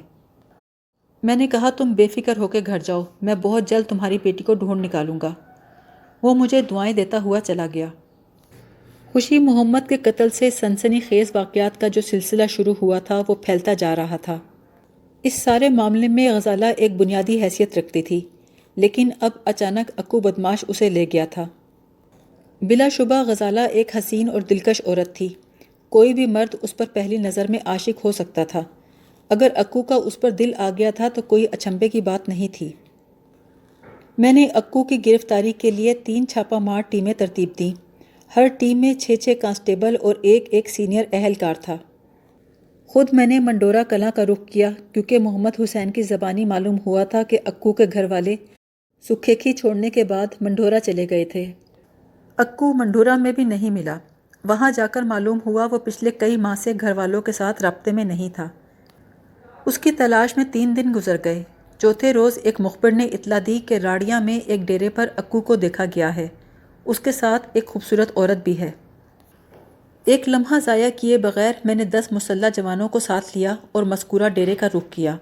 میں نے کہا تم بے فکر ہو کے گھر جاؤ، میں بہت جلد تمہاری بیٹی کو ڈھونڈ نکالوں گا۔ وہ مجھے دعائیں دیتا ہوا چلا گیا۔ خوشی محمد کے قتل سے سنسنی خیز واقعات کا جو سلسلہ شروع ہوا تھا وہ پھیلتا جا رہا تھا۔ اس سارے معاملے میں غزالہ ایک بنیادی حیثیت رکھتی تھی، لیکن اب اچانک اکو بدماش اسے لے گیا تھا۔ بلا شبہ غزالہ ایک حسین اور دلکش عورت تھی، کوئی بھی مرد اس پر پہلی نظر میں عاشق ہو سکتا تھا، اگر اکو کا اس پر دل آ گیا تھا تو کوئی اچنبھے کی بات نہیں تھی۔ میں نے اکو کی گرفتاری کے لیے 3 چھاپہ مار ٹیمیں ترتیب دیں، ہر ٹیم میں 6 کانسٹیبل اور ایک سینئر اہلکار تھا۔ خود میں نے منڈورہ کلاں کا رخ کیا کیونکہ محمد حسین کی زبانی معلوم ہوا تھا کہ اکو کے گھر والے سکھیکھی چھوڑنے کے بعد منڈورہ چلے گئے تھے۔ اکو منڈورہ میں بھی نہیں ملا، وہاں جا کر معلوم ہوا وہ پچھلے کئی ماہ سے گھر والوں کے ساتھ رابطے میں نہیں تھا۔ اس کی تلاش میں 3 دن گزر گئے، چوتھے روز ایک مخبر نے اطلاع دی کہ راڑیاں میں ایک ڈیرے پر اکو کو دیکھا گیا ہے، اس کے ساتھ ایک خوبصورت عورت بھی ہے۔ ایک لمحہ ضائع کیے بغیر میں نے 10 مسلح جوانوں کو ساتھ لیا اور مذکورہ ڈیرے کا رخ کیا۔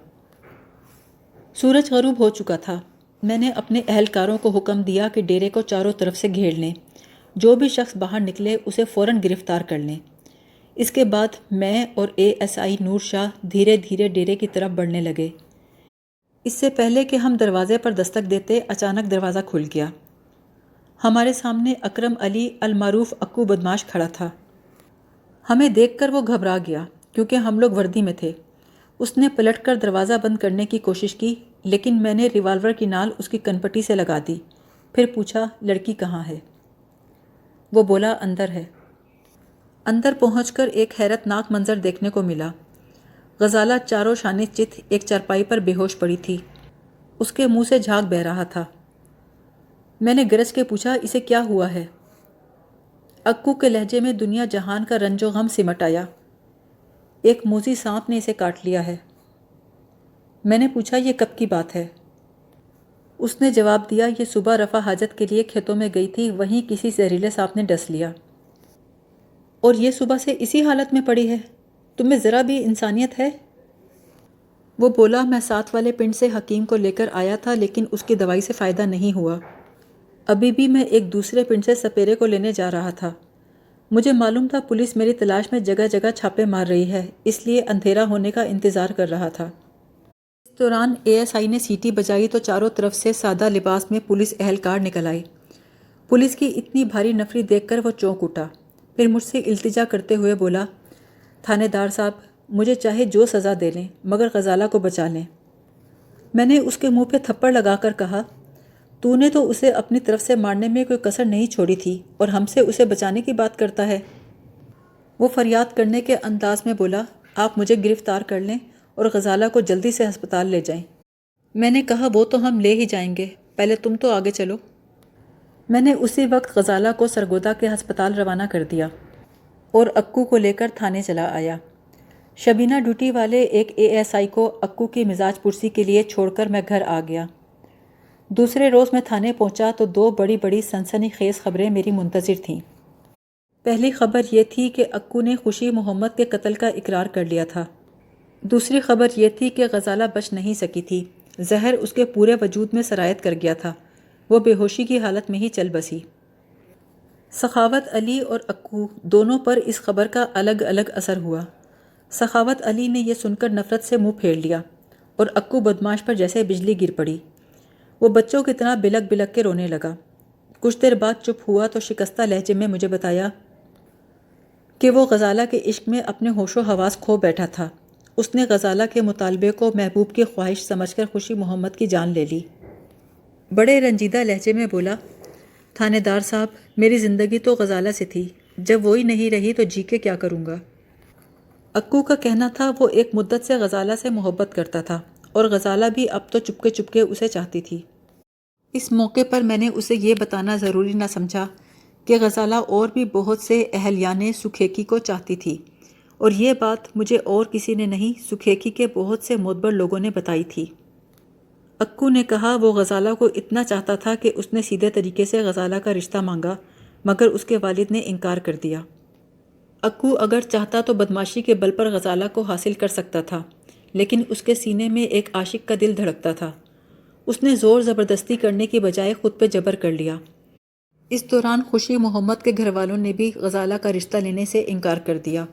سورج غروب ہو چکا تھا، میں نے اپنے اہلکاروں کو حکم دیا کہ ڈیرے کو چاروں طرف سے گھیر لیں، جو بھی شخص باہر نکلے اسے فوراً گرفتار کر لیں۔ اس کے بعد میں اور ASI نور شاہ دھیرے دھیرے ڈیرے کی طرف بڑھنے لگے۔ اس سے پہلے کہ ہم دروازے پر دستک دیتے اچانک دروازہ کھل گیا۔ ہمارے سامنے اکرم علی المعروف اکو بدماش کھڑا تھا۔ ہمیں دیکھ کر وہ گھبرا گیا کیونکہ ہم لوگ وردی میں تھے۔ اس نے پلٹ کر دروازہ بند کرنے کی کوشش کی لیکن میں نے ریوالور کی نال اس کی کنپٹی سے لگا دی، پھر پوچھا لڑکی کہاں ہے؟ وہ بولا اندر ہے۔ اندر پہنچ کر ایک حیرت ناک منظر دیکھنے کو ملا۔ غزالہ چاروں شانے چت ایک چارپائی پر بے ہوش پڑی تھی، اس کے منہ سے جھاگ بہہ رہا تھا۔ میں نے گرج کے پوچھا اسے کیا ہوا ہے؟ اکو کے لہجے میں دنیا جہان کا رنج و غم سمٹ آیا۔ ایک موذی سانپ نے اسے کاٹ لیا ہے۔ میں نے پوچھا یہ کب کی بات ہے؟ اس نے جواب دیا یہ صبح رفع حاجت کے لیے کھیتوں میں گئی تھی، وہیں کسی زہریلے سانپ نے ڈس لیا۔ اور یہ صبح سے اسی حالت میں پڑی ہے؟ تم میں ذرا بھی انسانیت ہے؟ وہ بولا میں ساتھ والے پنڈ سے حکیم کو لے کر آیا تھا لیکن اس کی دوائی سے فائدہ نہیں ہوا۔ ابھی بھی میں ایک دوسرے پنڈ سے سپیرے کو لینے جا رہا تھا۔ مجھے معلوم تھا پولیس میری تلاش میں جگہ جگہ چھاپے مار رہی ہے، اس لیے اندھیرا ہونے کا انتظار کر رہا تھا۔ اس دوران ASI نے سیٹی بجائی تو چاروں طرف سے سادہ لباس میں پولیس اہلکار نکل آئے۔ پولیس کی اتنی بھاری نفری دیکھ کر وہ چونک اٹھا، پھر مجھ سے التجا کرتے ہوئے بولا، تھانے دار صاحب، مجھے چاہے جو سزا دے لیں مگر غزالہ کو بچا لیں۔ میں نے اس کے منہ پہ تھپڑ لگا کر کہا، تو نے تو اسے اپنی طرف سے مارنے میں کوئی کسر نہیں چھوڑی تھی اور ہم سے اسے بچانے کی بات کرتا ہے۔ وہ فریاد کرنے کے انداز میں بولا، آپ مجھے گرفتار کر لیں اور غزالہ کو جلدی سے ہسپتال لے جائیں۔ میں نے کہا وہ تو ہم لے ہی جائیں گے، پہلے تم تو آگے چلو۔ میں نے اسی وقت غزالہ کو سرگودا کے ہسپتال روانہ کر دیا اور اکو کو لے کر تھانے چلا آیا۔ شبینہ ڈیوٹی والے ایک ASI کو اکو کی مزاج پرسی کے لیے چھوڑ کر میں گھر آ گیا۔ دوسرے روز میں تھانے پہنچا تو دو بڑی بڑی سنسنی خیز خبریں میری منتظر تھیں۔ پہلی خبر یہ تھی کہ اکو نے خوشی محمد کے قتل کا اقرار کر لیا تھا۔ دوسری خبر یہ تھی کہ غزالہ بچ نہیں سکی تھی، زہر اس کے پورے وجود میں سرایت کر گیا تھا، وہ بے ہوشی کی حالت میں ہی چل بسی۔ سخاوت علی اور اکو دونوں پر اس خبر کا الگ الگ اثر ہوا۔ سخاوت علی نے یہ سن کر نفرت سے منہ پھیر لیا اور اکو بدماش پر جیسے بجلی گر پڑی۔ وہ بچوں کی طرح بلک بلک کے رونے لگا۔ کچھ دیر بعد چپ ہوا تو شکستہ لہجے میں مجھے بتایا کہ وہ غزالہ کے عشق میں اپنے ہوش و حواس کھو بیٹھا تھا۔ اس نے غزالہ کے مطالبے کو محبوب کی خواہش سمجھ کر خوشی محمد کی جان لے لی۔ بڑے رنجیدہ لہجے میں بولا، تھانے دار صاحب، میری زندگی تو غزالہ سے تھی، جب وہی نہیں رہی تو جی کے کیا کروں گا؟ اکو کا کہنا تھا وہ ایک مدت سے غزالہ سے محبت کرتا تھا اور غزالہ بھی اب تو چپکے چپکے اسے چاہتی تھی۔ اس موقع پر میں نے اسے یہ بتانا ضروری نہ سمجھا کہ غزالہ اور بھی بہت سے اہلیان سکھیکی کو چاہتی تھی، اور یہ بات مجھے اور کسی نے نہیں، سکھیکی کے بہت سے معتبر لوگوں نے بتائی تھی۔ اکو نے کہا وہ غزالہ کو اتنا چاہتا تھا کہ اس نے سیدھے طریقے سے غزالہ کا رشتہ مانگا، مگر اس کے والد نے انکار کر دیا۔ اکو اگر چاہتا تو بدماشی کے بل پر غزالہ کو حاصل کر سکتا تھا، لیکن اس کے سینے میں ایک عاشق کا دل دھڑکتا تھا۔ اس نے زور زبردستی کرنے کی بجائے خود پہ جبر کر لیا۔ اس دوران خوشی محمد کے گھر والوں نے بھی غزالہ کا رشتہ لینے سے انکار کر دیا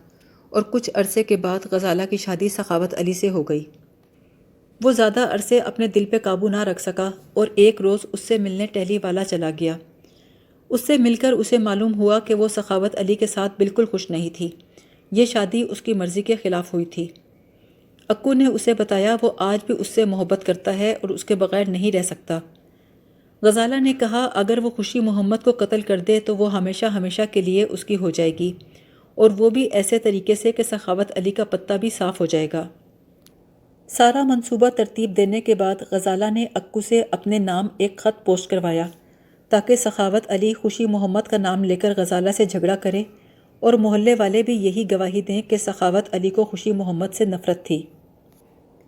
اور کچھ عرصے کے بعد غزالہ کی شادی سخاوت علی سے ہو گئی۔ وہ زیادہ عرصے اپنے دل پہ قابو نہ رکھ سکا اور ایک روز اس سے ملنے ٹہلی والا چلا گیا۔ اس سے مل کر اسے معلوم ہوا کہ وہ سخاوت علی کے ساتھ بالکل خوش نہیں تھی، یہ شادی اس کی مرضی کے خلاف ہوئی تھی۔ اکو نے اسے بتایا وہ آج بھی اس سے محبت کرتا ہے اور اس کے بغیر نہیں رہ سکتا۔ غزالہ نے کہا اگر وہ خوشی محمد کو قتل کر دے تو وہ ہمیشہ ہمیشہ کے لیے اس کی ہو جائے گی، اور وہ بھی ایسے طریقے سے کہ سخاوت علی کا پتہ بھی صاف ہو جائے گا۔ سارا منصوبہ ترتیب دینے کے بعد غزالہ نے اکو سے اپنے نام ایک خط پوسٹ کروایا تاکہ سخاوت علی خوشی محمد کا نام لے کر غزالہ سے جھگڑا کرے اور محلے والے بھی یہی گواہی دیں کہ سخاوت علی کو خوشی محمد سے نفرت تھی۔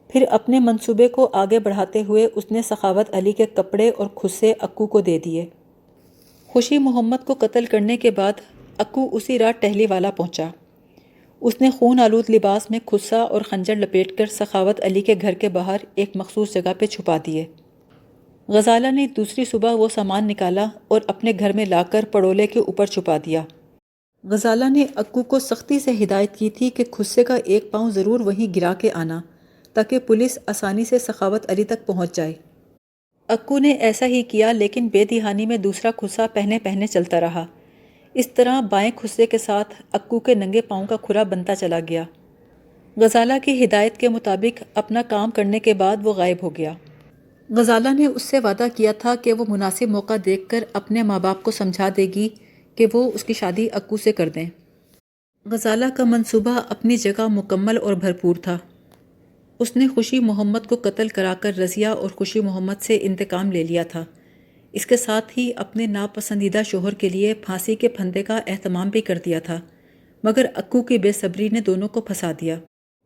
پھر اپنے منصوبے کو آگے بڑھاتے ہوئے اس نے سخاوت علی کے کپڑے اور خصے اکو کو دے دیے۔ خوشی محمد کو قتل کرنے کے بعد اکو اسی رات ٹہلی والا پہنچا۔ اس نے خون آلود لباس میں خصا اور خنجر لپیٹ کر سخاوت علی کے گھر کے باہر ایک مخصوص جگہ پہ چھپا دیے۔ غزالہ نے دوسری صبح وہ سامان نکالا اور اپنے گھر میں لا کر پڑولے کے اوپر چھپا دیا۔ غزالہ نے اکو کو سختی سے ہدایت کی تھی کہ خصے کا ایک پاؤں ضرور وہیں گرا کے آنا تاکہ پولیس آسانی سے سخاوت علی تک پہنچ جائے۔ اکو نے ایسا ہی کیا، لیکن بے دہانی میں دوسرا خصا پہنے پہنے چلتا رہا۔ اس طرح بائیں خصے کے ساتھ اکو کے ننگے پاؤں کا کھرا بنتا چلا گیا۔ غزالہ کی ہدایت کے مطابق اپنا کام کرنے کے بعد وہ غائب ہو گیا۔ غزالہ نے اس سے وعدہ کیا تھا کہ وہ مناسب موقع دیکھ کر اپنے ماں باپ کو سمجھا دے گی کہ وہ اس کی شادی اکو سے کر دیں۔ غزالہ کا منصوبہ اپنی جگہ مکمل اور بھرپور تھا۔ اس نے خوشی محمد کو قتل کرا کر رضیہ اور خوشی محمد سے انتقام لے لیا تھا۔ اس کے ساتھ ہی اپنے ناپسندیدہ شوہر کے لیے پھانسی کے پھندے کا اہتمام بھی کر دیا تھا، مگر اکو کی بے صبری نے دونوں کو پھنسا دیا،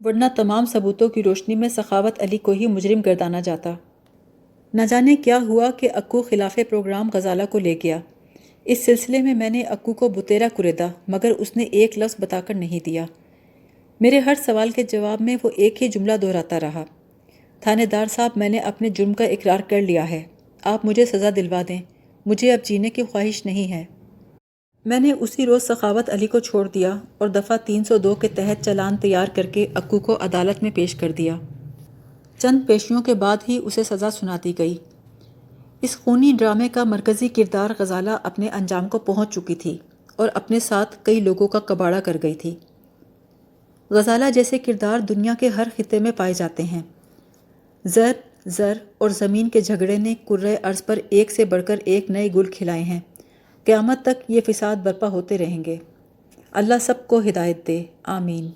ورنہ تمام ثبوتوں کی روشنی میں سخاوت علی کو ہی مجرم گردانا جاتا۔ نہ جانے کیا ہوا کہ اکو خلاف پروگرام غزالہ کو لے گیا۔ اس سلسلے میں نے اکو کو بتیرا کریدا، مگر اس نے ایک لفظ بتا کر نہیں دیا۔ میرے ہر سوال کے جواب میں وہ ایک ہی جملہ دہراتا رہا، تھانے دار صاحب، میں نے اپنے جرم کا اقرار کر لیا ہے، آپ مجھے سزا دلوا دیں، مجھے اب جینے کی خواہش نہیں ہے۔ میں نے اسی روز سخاوت علی کو چھوڑ دیا اور دفعہ 302 کے تحت چالان تیار کر کے اکو کو عدالت میں پیش کر دیا۔ چند پیشیوں کے بعد ہی اسے سزا سنا دی گئی۔ اس خونی ڈرامے کا مرکزی کردار غزالہ اپنے انجام کو پہنچ چکی تھی اور اپنے ساتھ کئی لوگوں کا کباڑہ کر گئی تھی۔ غزالہ جیسے کردار دنیا کے ہر خطے میں پائے جاتے ہیں۔ زر اور زمین کے جھگڑے نے کرۂ ارض پر ایک سے بڑھ کر ایک نئے گل کھلائے ہیں۔ قیامت تک یہ فساد برپا ہوتے رہیں گے۔ اللہ سب کو ہدایت دے، آمین۔